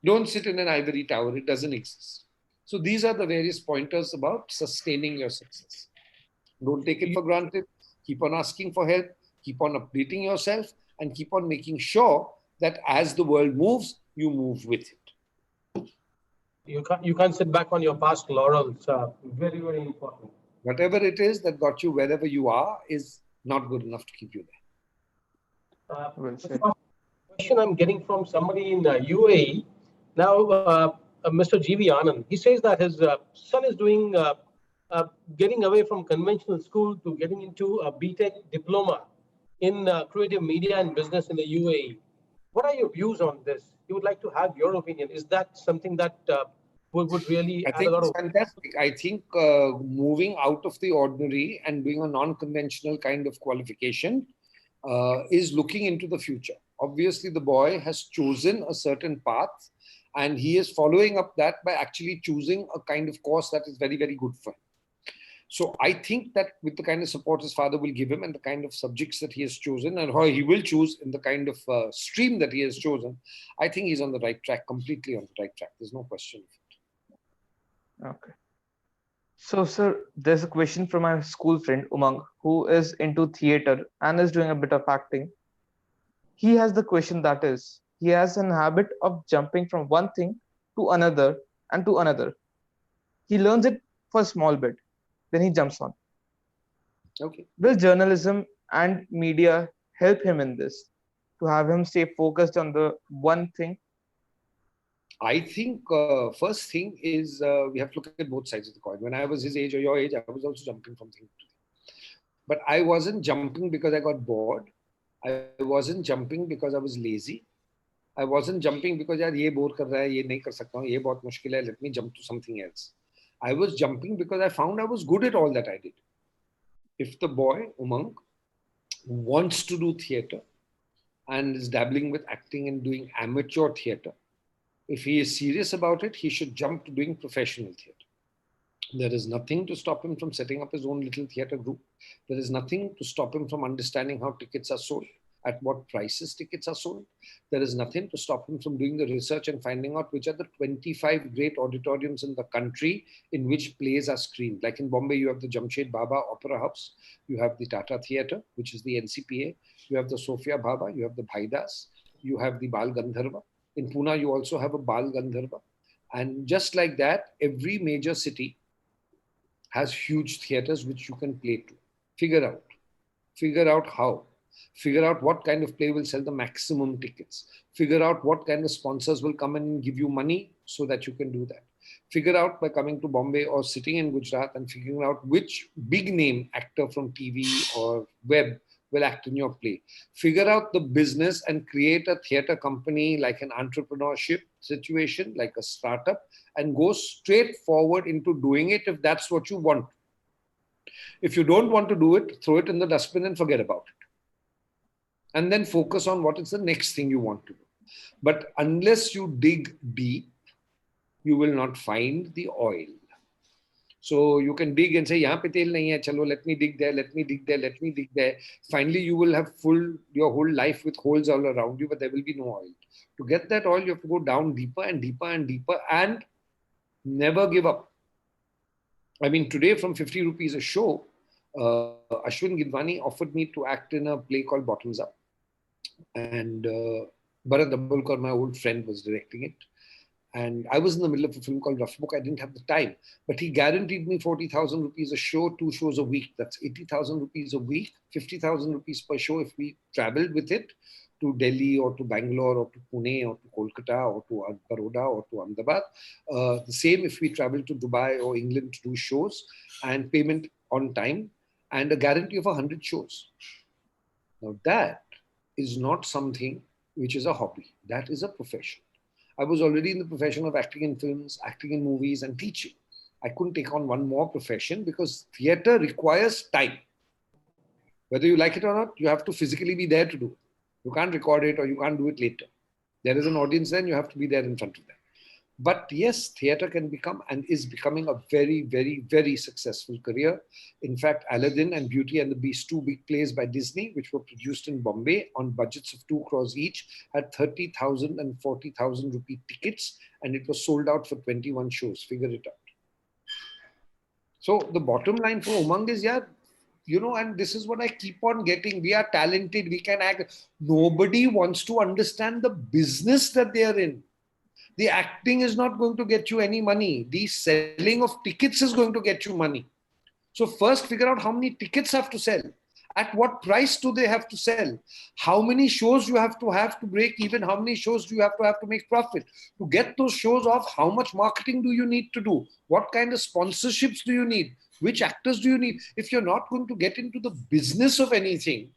Don't sit in an ivory tower. It doesn't exist. So these are the various pointers about sustaining your success. Don't take it for granted. Keep on asking for help. Keep on updating yourself and keep on making sure that as the world moves, you move with it. You can't sit back on your past laurels. Very, very important. Whatever it is that got you wherever you are is not good enough to keep you there. Well said. Question I'm getting from somebody in UAE. Now, Mr. G.V. Anand, he says that his son is doing getting away from conventional school to getting into a BTech diploma in creative media and business in the UAE. What are your views on this? He would like to have your opinion. Is that something that would really I add a think lot it's of? fantastic. I think moving out of the ordinary and doing a non-conventional kind of qualification is looking into the future. Obviously, the boy has chosen a certain path and he is following up that by actually choosing a kind of course that is very, very good for him. So I think that with the kind of support his father will give him and the kind of subjects that he has chosen and how he will choose in the kind of stream that he has chosen, I think he's on the right track, completely on the right track. There's no question of it. Okay. So, sir, there's a question from my school friend Umang, who is into theater and is doing a bit of acting. He has the question that is, he has an habit of jumping from one thing to another and to another. He learns it for a small bit, then he jumps on. Okay. Will journalism and media help him in this to have him stay focused on the one thing? I think first thing is we have to look at both sides of the coin. When I was his age or your age, I was also jumping from thing to thing. But I wasn't jumping because I got bored. I wasn't jumping because I was lazy. I wasn't jumping because yaar ye bore kar raha hai, ye nahi kar sakta hu, ye bahut mushkil hai, let me jump to something else. I was jumping because I found I was good at all that I did. If the boy, Umang, wants to do theatre and is dabbling with acting and doing amateur theatre, if he is serious about it, he should jump to doing professional theatre. There is nothing to stop him from setting up his own little theatre group. There is nothing to stop him from understanding how tickets are sold. at what prices tickets are sold. There is nothing to stop him from doing the research and finding out which are the 25 great auditoriums in the country in which plays are screened. Like in Bombay, you have the Jamshed Baba Opera House, you have the Tata Theatre, which is the NCPA, you have the Sophia Baba, you have the Bhaidas, you have the Bal Gandharva. In Pune, you also have a Bal Gandharva. And just like that, every major city has huge theatres which you can play to. Figure out how. Figure out what kind of play will sell the maximum tickets. Figure out what kind of sponsors will come in and give you money so that you can do that. Figure out by coming to Bombay or sitting in Gujarat and figuring out which big name actor from TV or web will act in your play. Figure out the business and create a theatre company like an entrepreneurship situation, like a startup, and go straight forward into doing it if that's what you want. If you don't want to do it, throw it in the dustbin and forget about it. And then focus on what is the next thing you want to do. But unless you dig deep, you will not find the oil. So you can dig and say, yahan pe tel nahi hai, chalo, let me dig there, let me dig there, let me dig there. Finally, you will have your whole life with holes all around you, but there will be no oil. To get that oil, you have to go down deeper and deeper and deeper and never give up. I mean, today from 50 rupees a show, Ashwin Gidwani offered me to act in a play called Bottoms Up. And Bharat Dabholkar, my old friend, was directing it. And I was in the middle of a film called Rough Book. I didn't have the time. But he guaranteed me 40,000 rupees a show, 2 shows a week. That's 80,000 rupees a week, 50,000 rupees per show if we traveled with it to Delhi or to Bangalore or to Pune or to Kolkata or to Baroda or to Ahmedabad. The same if we traveled to Dubai or England to do shows, and payment on time and a guarantee of 100 shows. Now that is not something which is a hobby. That is a profession. I was already in the profession of acting in films, acting in movies, and teaching. I couldn't take on one more profession because theatre requires time. Whether you like it or not, you have to physically be there to do it. You can't record it or you can't do it later. There is an audience then, you have to be there in front of them. But yes, theatre can become and is becoming a very, very, very successful career. In fact, Aladdin and Beauty and the Beast, 2 big plays by Disney, which were produced in Bombay on budgets of 2 crores each, had 30,000 and 40,000 rupee tickets, and it was sold out for 21 shows. Figure it out. So the bottom line for Umang is, yeah, you know, and this is what I keep on getting. We are talented, we can act. Nobody wants to understand the business that they are in. The acting is not going to get you any money. The selling of tickets is going to get you money. So first figure out how many tickets have to sell. At what price do they have to sell? How many shows you have to break even? How many shows do you have to make profit? To get those shows off, how much marketing do you need to do? What kind of sponsorships do you need? Which actors do you need? If you're not going to get into the business of anything,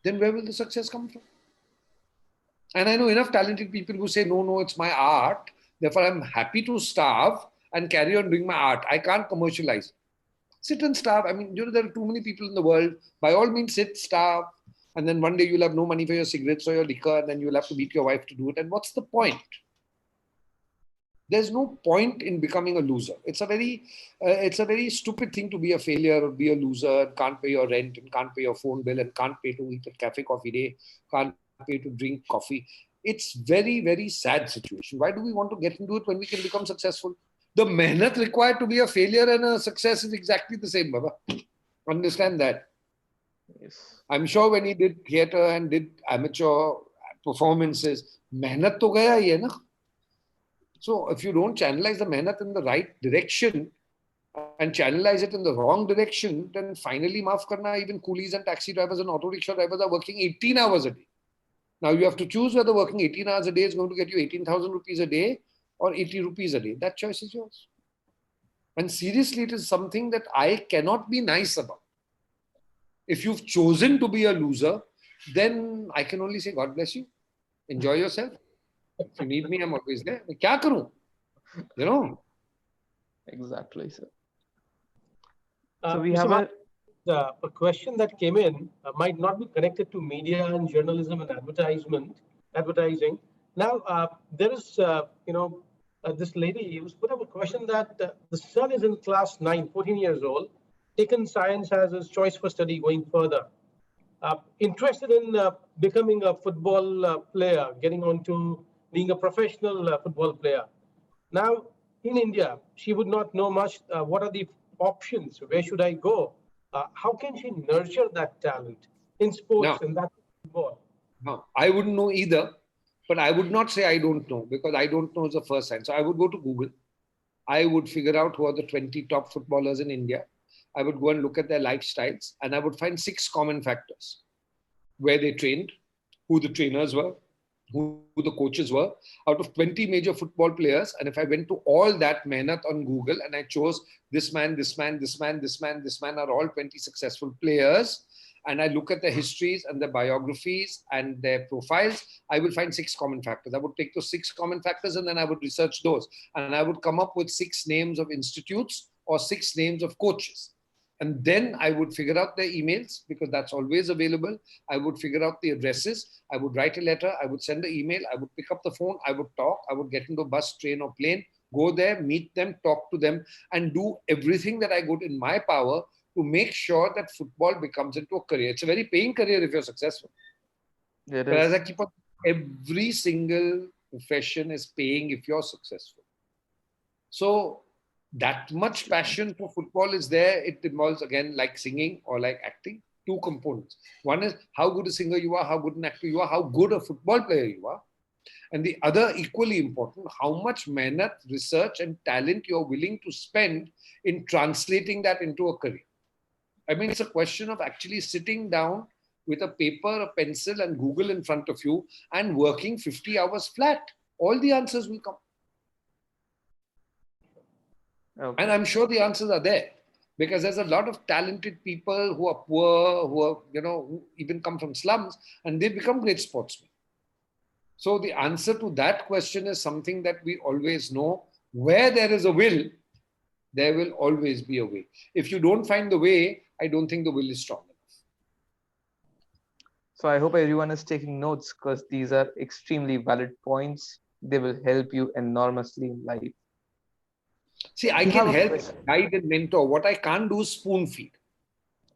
then where will the success come from? And I know enough talented people who say, no, it's my art. Therefore, I'm happy to starve and carry on doing my art. I can't commercialize it. Sit and starve. I mean, you know, there are too many people in the world. By all means, sit, starve. And then one day you'll have no money for your cigarettes or your liquor. And then you'll have to beat your wife to do it. And what's the point? There's no point in becoming a loser. It's a very stupid thing to be a failure or be a loser, and can't pay your rent and can't pay your phone bill and can't pay to eat at cafe coffee day, can't pay to drink coffee. It's very, very sad situation. Why do we want to get into it when we can become successful? The mehnat required to be a failure and a success is exactly the same, Baba. Understand that. Yes. I'm sure when he did theatre and did amateur performances, mehnat to gaya hi hai na. So if you don't channelize the mehnat in the right direction and channelize it in the wrong direction, then finally, maaf karna, even coolies and taxi drivers and auto rickshaw drivers are working 18 hours a day. Now you have to choose whether working 18 hours a day is going to get you 18,000 rupees a day or 80 rupees a day. That choice is yours. And seriously, it is something that I cannot be nice about. If you've chosen to be a loser, then I can only say, God bless you. Enjoy yourself. If you need me, I'm always there. Kya karoon? You know? Exactly, sir. So So we have a question that came in might not be connected to media and journalism and advertising. Now, there is, this lady who's put up a question that the son is in class 9, 14 years old, taken science as his choice for study going further. interested in becoming a football player, getting on to being a professional football player. Now, in India, she would not know much. What are the options? Where should I go? How can she nurture that talent in sports Now, and that football? now, I wouldn't know either, but I would not say I don't know because I don't know is the first sign. So I would go to Google. I would figure out who are the 20 top footballers in India. I would go and look at their lifestyles and I would find 6 common factors: where they trained, who the trainers were, who the coaches were, out of 20 major football players. And if I went to all that mehnat on Google and I chose this man, this man, this man, this man, this man are all 20 successful players, and I look at their histories and their biographies and their profiles, I will find 6 common factors. I would take those 6 common factors and then I would research those. And I would come up with 6 names of institutes or 6 names of coaches. And then I would figure out their emails because that's always available. I would figure out the addresses. I would write a letter. I would send an email. I would pick up the phone. I would talk. I would get into a bus, train, or plane, go there, meet them, talk to them, and do everything that I could in my power to make sure that football becomes into a career. It's a very paying career if you're successful. It But as I is. keep on, every single profession is paying if you're successful. So that much passion for football is there. It involves, again, like singing or like acting, 2 components. One is how good a singer you are, how good an actor you are, how good a football player you are. And the other, equally important, how much mehnat, research, and talent you're willing to spend in translating that into a career. I mean, it's a question of actually sitting down with a paper, a pencil, and Google in front of you and working 50 hours flat. All the answers will come. Okay. And I'm sure the answers are there because there's a lot of talented people who are poor, who are, who even come from slums, and they become great sportsmen. So the answer to that question is something that we always know. Where there is a will, there will always be a way. If you don't find the way, I don't think the will is strong enough. So I hope everyone is taking notes because these are extremely valid points. They will help you enormously in life. See, I We can have a help, question. guide, and mentor. What I can't do is spoon feed.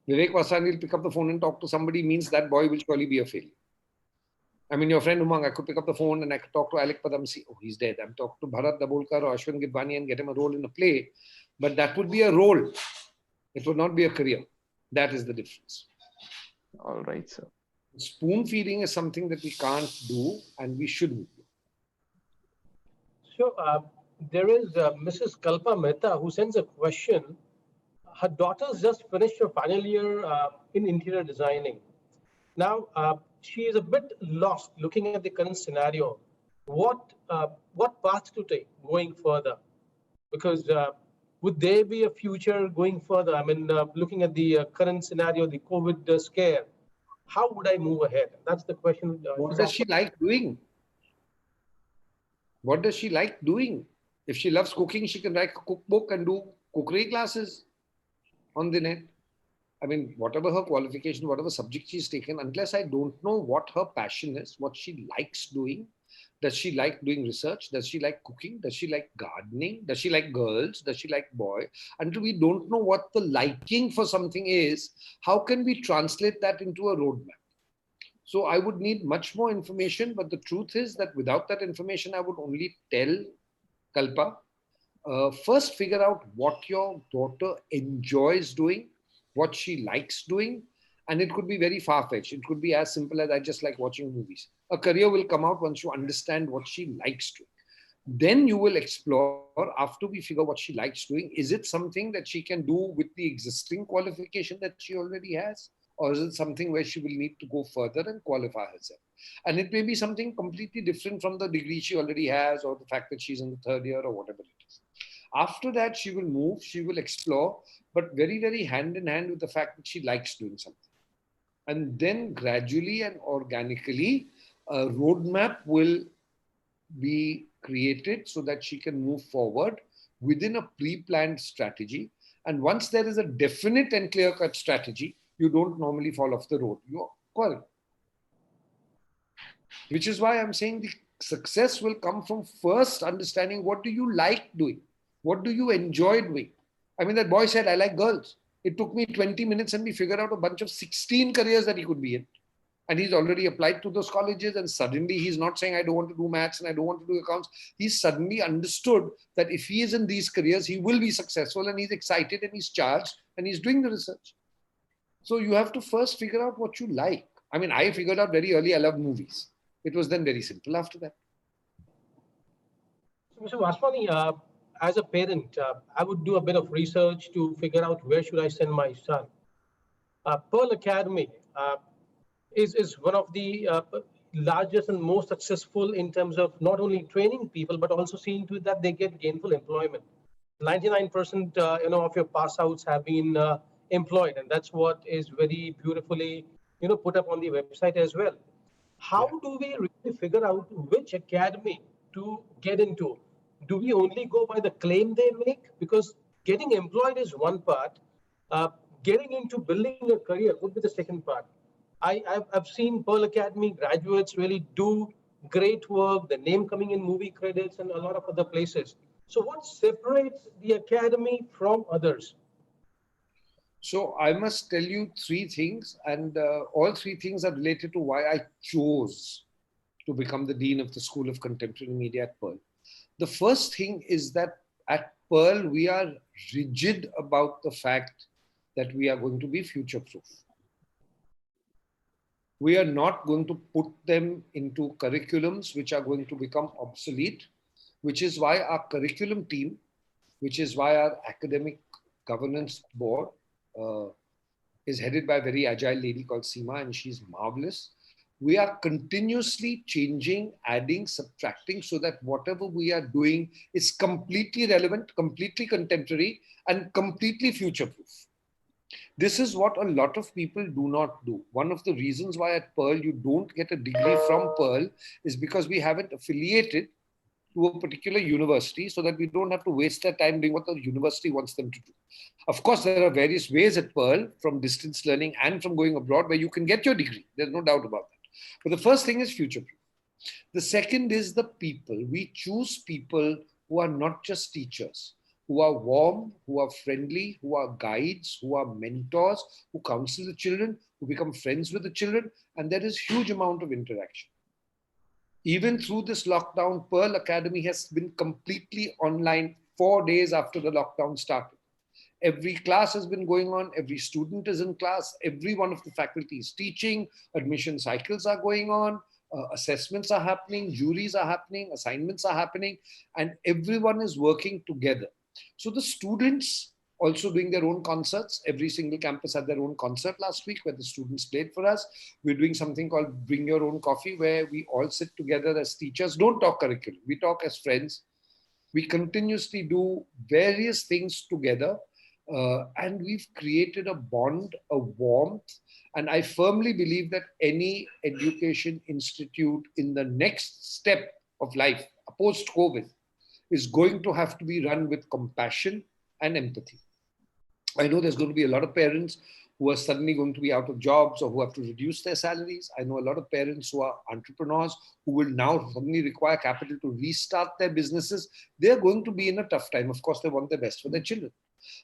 Viveck Vaswani will pick up the phone and talk to somebody means that boy will surely be a failure. I mean, your friend Umang, I could pick up the phone and I could talk to Alec Padamsi. Oh, he's dead. I'm talking to Bharat Dabolkar or Ashwin Gidwani and get him a role in a play. But that would be a role. It would not be a career. That is the difference. All right, sir. Spoon feeding is something that we can't do and we shouldn't do. So there is Mrs. Kalpa Mehta who sends a question. Her daughter's just finished her final year in interior designing. Now she is a bit lost looking at the current scenario. What path to take going further? Because would there be a future going further? I mean, looking at the current scenario, the COVID scare, how would I move ahead? That's the question. What does she like doing? What does she like doing? If she loves cooking, she can write a cookbook and do cookery classes on the net. I mean, whatever her qualification, whatever subject she's taken, unless I don't know what her passion is, what she likes doing, does she like doing research? Does she like cooking? Does she like gardening? Does she like girls? Does she like boys? Until we don't know what the liking for something is, how can we translate that into a roadmap? So I would need much more information, but the truth is that without that information, I would only tell Kalpa, first figure out what your daughter enjoys doing, what she likes doing, and it could be very far-fetched. It could be as simple as I just like watching movies. A career will come out once you understand what she likes doing. Then you will explore, after we figure what she likes doing, is it something that she can do with the existing qualification that she already has? Or is it something where she will need to go further and qualify herself? And it may be something completely different from the degree she already has or the fact that she's in the 3rd year or whatever it is. After that, she will move, she will explore, but very, very hand in hand with the fact that she likes doing something. And then gradually and organically, a roadmap will be created so that she can move forward within a pre-planned strategy. And once there is a definite and clear-cut strategy, you don't normally fall off the road. You call. Which is why I'm saying the success will come from first understanding what do you like doing? What do you enjoy doing? I mean, that boy said, I like girls. It took me 20 minutes and we figured out a bunch of 16 careers that he could be in. And he's already applied to those colleges, and suddenly he's not saying, I don't want to do maths and I don't want to do accounts. He's suddenly understood that if he is in these careers, he will be successful, and he's excited and he's charged and he's doing the research. So you have to first figure out what you like. I mean, I figured out very early I love movies. It was then very simple after that. So, Mr. Vaswani, as a parent, I would do a bit of research to figure out where should I send my son. Pearl Academy is one of the largest and most successful in terms of not only training people, but also seeing to it that they get gainful employment. 99% of your pass outs have been employed, and that's what is very beautifully put up on the website as well. How do we really figure out which academy to get into? Do we only go by the claim they make? Because getting employed is one part. Uh, Getting into building a career would be the second part. I've seen Pearl Academy graduates really do great work, the name coming in movie credits and a lot of other places. So what separates the academy from others? So I must tell you three things, and all three things are related to why I chose to become the Dean of the School of Contemporary Media at Pearl. The first thing is that at Pearl, we are rigid about the fact that we are going to be future-proof. We are not going to put them into curriculums which are going to become obsolete, which is why our curriculum team, which is why our academic governance board is headed by a very agile lady called Seema, and she's marvelous. We are continuously changing, adding, subtracting, so that whatever we are doing is completely relevant, completely contemporary, and completely future-proof. This is what a lot of people do not do. One of the reasons why at Pearl you don't get a degree from Pearl is because we haven't affiliated to a particular university, so that we don't have to waste their time doing what the university wants them to do. Of course, there are various ways at Pearl, from distance learning and from going abroad, where you can get your degree. There's no doubt about that. But the first thing is future-proof. The second is the people. We choose people who are not just teachers, who are warm, who are friendly, who are guides, who are mentors, who counsel the children, who become friends with the children, and there is huge amount of interaction. Even through this lockdown, Pearl Academy has been completely online 4 days after the lockdown started. Every class has been going on, every student is in class, every one of the faculty is teaching, admission cycles are going on, assessments are happening, juries are happening, assignments are happening, and everyone is working together. So the students also doing their own concerts. Every single campus had their own concert last week where the students played for us. We're doing something called Bring Your Own Coffee, where we all sit together as teachers, don't talk curriculum, we talk as friends. We continuously do various things together, and we've created a bond, a warmth. And I firmly believe that any education institute in the next step of life, post-COVID, is going to have to be run with compassion and empathy. I know there's going to be a lot of parents who are suddenly going to be out of jobs or who have to reduce their salaries. I know a lot of parents who are entrepreneurs who will now suddenly require capital to restart their businesses. They're going to be in a tough time. Of course, they want the best for their children.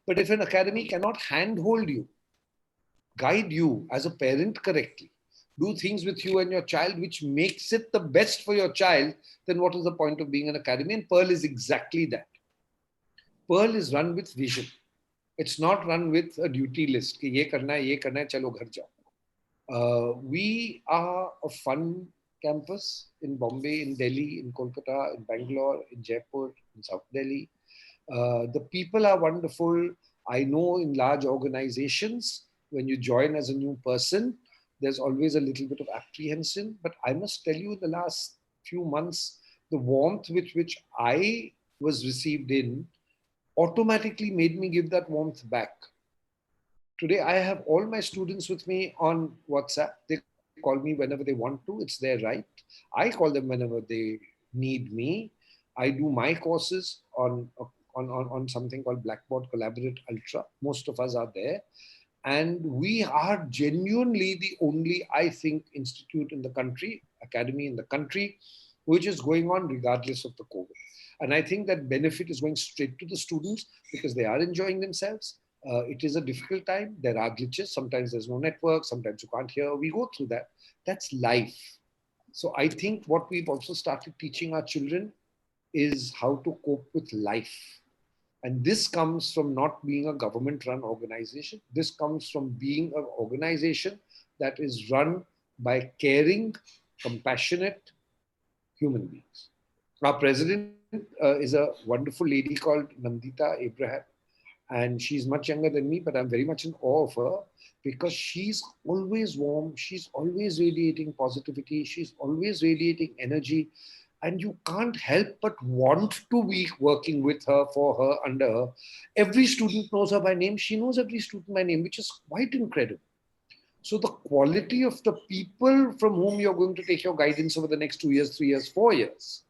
But if an academy cannot handhold you, guide you as a parent correctly, do things with you and your child which makes it the best for your child, then what is the point of being an academy? And Pearl is exactly that. Pearl is run with vision. It's not run with a duty list. Ki ye karna hai, chalo ghar jao. We are a fun campus in Bombay, in Delhi, in Kolkata, in Bangalore, in Jaipur, in South Delhi. The people are wonderful. I know in large organizations, when you join as a new person, there's always a little bit of apprehension. But I must tell you, the last few months, the warmth with which I was received in automatically made me give that warmth back. Today, I have all my students with me on WhatsApp. They call me whenever they want to. It's their right. I call them whenever they need me. I do my courses on something called Blackboard Collaborate Ultra. Most of us are there. And we are genuinely the only, I think, institute in the country, academy in the country, which is going on regardless of the COVID. And I think that benefit is going straight to the students because they are enjoying themselves. It is a difficult time. There are glitches. Sometimes there's no network. Sometimes you can't hear. We go through that. That's life. So I think what we've also started teaching our children is how to cope with life. And this comes from not being a government run organization. This comes from being an organization that is run by caring, compassionate human beings. Our president is a wonderful lady called Nandita Abraham. And she's much younger than me, but I'm very much in awe of her because she's always warm. She's always radiating positivity. She's always radiating energy. And you can't help but want to be working with her, for her, under her. Every student knows her by name. She knows every student by name, which is quite incredible. So the quality of the people from whom you're going to take your guidance over the next 2 years, 3 years, 4 years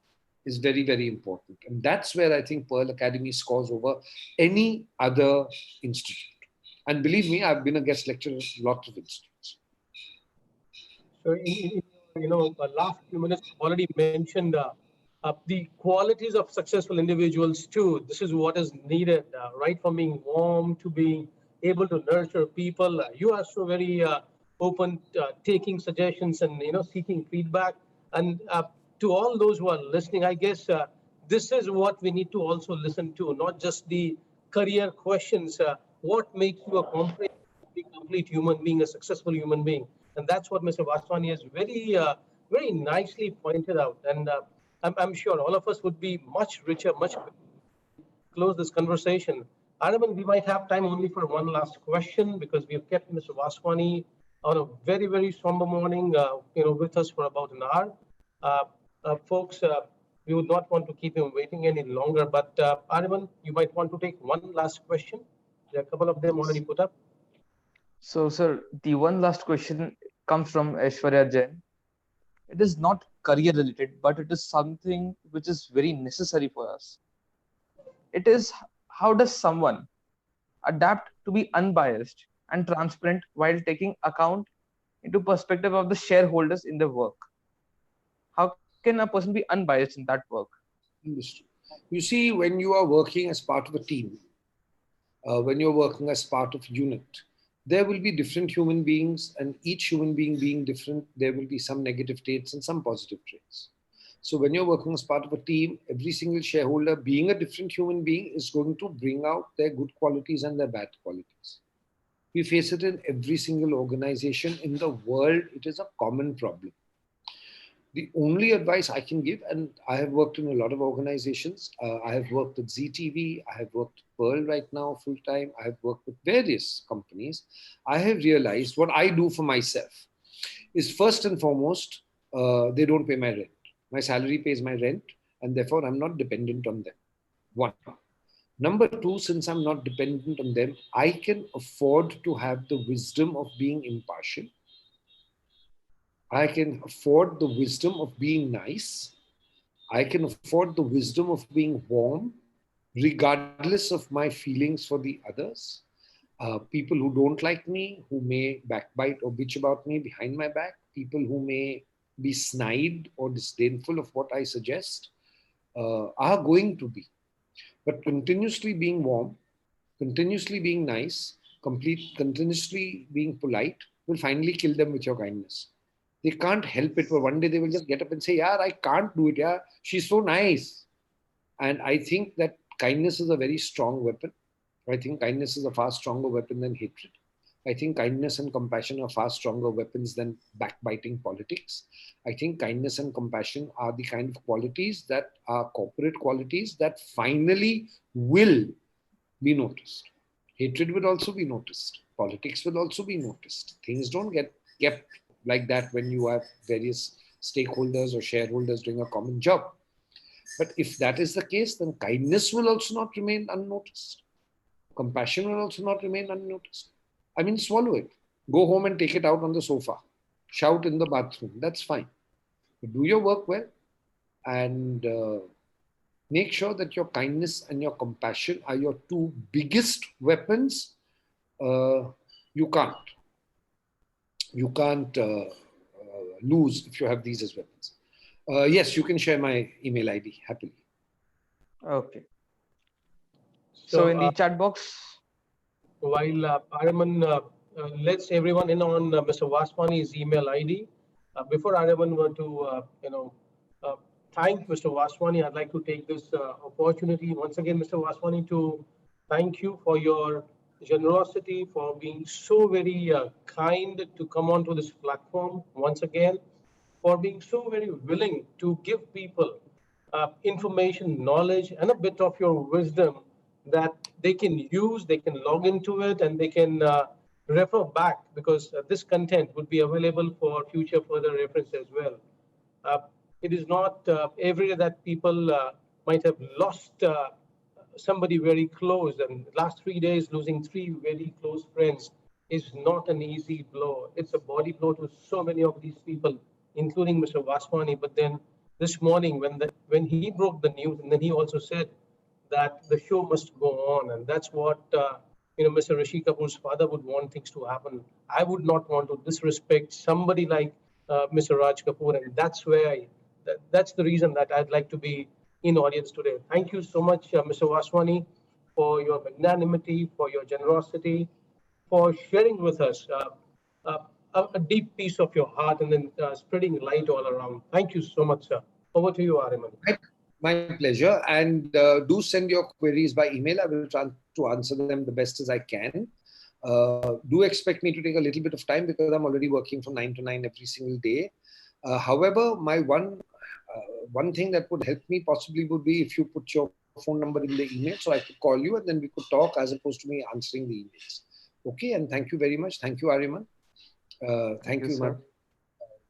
is very, very important. And that's where I think Pearl Academy scores over any other institute. And believe me, I've been a guest lecturer at lots of institutes. So last few minutes already mentioned the qualities of successful individuals too. This is what is needed, right from being warm to being able to nurture people. You are so very open, taking suggestions and seeking feedback. And to all those who are listening, I guess this is what we need to also listen to, not just the career questions. What makes you a complete human being, a successful human being? And that's what Mr. Vaswani has very nicely pointed out. And I'm sure all of us would be much richer, much close this conversation. Aryaman, we might have time only for one last question because we have kept Mr. Vaswani on a very, very somber morning, with us for about an hour. Folks, we would not want to keep him waiting any longer, but Aryaman, you might want to take one last question. There are a couple of them already put up. So, sir, the one last question comes from Aishwarya Jain. It is not career related, but it is something which is very necessary for us. It is, how does someone adapt to be unbiased and transparent while taking account into perspective of the shareholders in their work? How can a person be unbiased in that work? You see, when you are working as part of a team, when you're working as part of a unit, there will be different human beings, and each human being different, there will be some negative traits and some positive traits. So when you're working as part of a team, every single shareholder, being a different human being, is going to bring out their good qualities and their bad qualities. We face it in every single organization in the world. It is a common problem. The only advice I can give, and I have worked in a lot of organizations. I have worked at ZTV. I have worked at Pearl right now full time. I have worked with various companies. I have realized what I do for myself is, first and foremost, they don't pay my rent. My salary pays my rent, and therefore I'm not dependent on them. One. Number two, since I'm not dependent on them, I can afford to have the wisdom of being impartial. I can afford the wisdom of being nice. I can afford the wisdom of being warm, regardless of my feelings for the others. People who don't like me, who may backbite or bitch about me behind my back, people who may be snide or disdainful of what I suggest, are going to be. But continuously being warm, continuously being nice, continuously being polite will finally kill them with your kindness. They can't help it, but one day they will just get up and say, yeah, I can't do it. Yeah, she's so nice. And I think that kindness is a very strong weapon. I think kindness is a far stronger weapon than hatred. I think kindness and compassion are far stronger weapons than backbiting politics. I think kindness and compassion are the kind of qualities that are corporate qualities that finally will be noticed. Hatred will also be noticed. Politics will also be noticed. Things don't get kept like that when you have various stakeholders or shareholders doing a common job. But if that is the case, then kindness will also not remain unnoticed. Compassion will also not remain unnoticed. I mean, swallow it. Go home and take it out on the sofa. Shout in the bathroom. That's fine. But do your work well and make sure that your kindness and your compassion are your two biggest weapons. You can't lose if you have these as weapons. Yes, you can share my email ID happily. Okay. So in the chat box, while Aryaman lets everyone in on Mr. Vaswani's email ID, before Aryaman were to, uh, thank Mr. Vaswani, I'd like to take this opportunity once again, Mr. Vaswani, to thank you for your generosity, for being so very kind to come onto this platform once again, for being so very willing to give people information, knowledge, and a bit of your wisdom that they can use, they can log into it, and they can refer back, because this content would be available for future further reference as well. Uh, it is not every day that people might have lost somebody very close, and last 3 days losing three very close friends is not an easy blow. It's a body blow to so many of these people, including Mr. Vaswani. But then this morning, when he broke the news, and then he also said that the show must go on, and that's what Mr. Rishi Kapoor's father would want things to happen. I would not want to disrespect somebody like Mr. Raj Kapoor, and that's the reason that I'd like to be in audience today. Thank you so much, Mr. Vaswani, for your magnanimity, for your generosity, for sharing with us a deep piece of your heart, and then spreading light all around. Thank you so much, sir. Over to you, Aryaman. My pleasure. And do send your queries by email. I will try to answer them the best as I can. Do expect me to take a little bit of time because I'm already working from 9 to 9 every single day. However, my one thing that would help me possibly would be if you put your phone number in the email so I could call you and then we could talk as opposed to me answering the emails. Okay, and thank you very much. Thank you, Aryaman. Thank you, sir.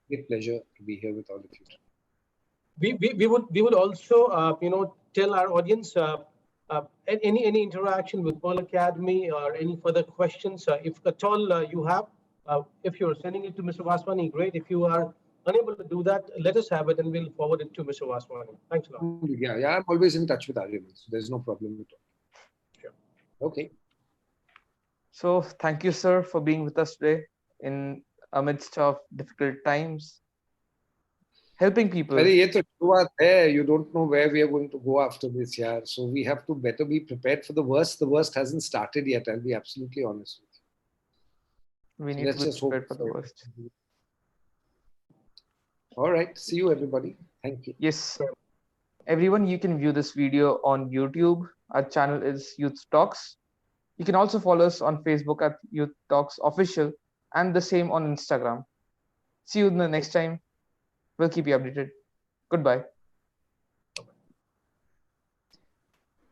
Great pleasure to be here with all of you. We would also tell our audience any interaction with Pearl Academy or any further questions, if at all you have. If you're sending it to Mr. Vaswani, great. If you are unable to do that, let us have it and we'll forward it to Mr. Vaswani. Thanks a lot. Yeah, I'm always in touch with Aryaman, so there's no problem at all. Sure. Okay. So thank you, sir, for being with us today in amidst of difficult times, helping people. You don't know where we are going to go after this year, so we have to better be prepared for the worst. The worst hasn't started yet. I'll be absolutely honest with you. We need to be prepared for the worst. All right. See you, everybody. Thank you. Yes. Everyone, you can view this video on YouTube. Our channel is Youth Talks. You can also follow us on Facebook at Youth Talks Official and the same on Instagram. See you in the next time. We'll keep you updated. Goodbye.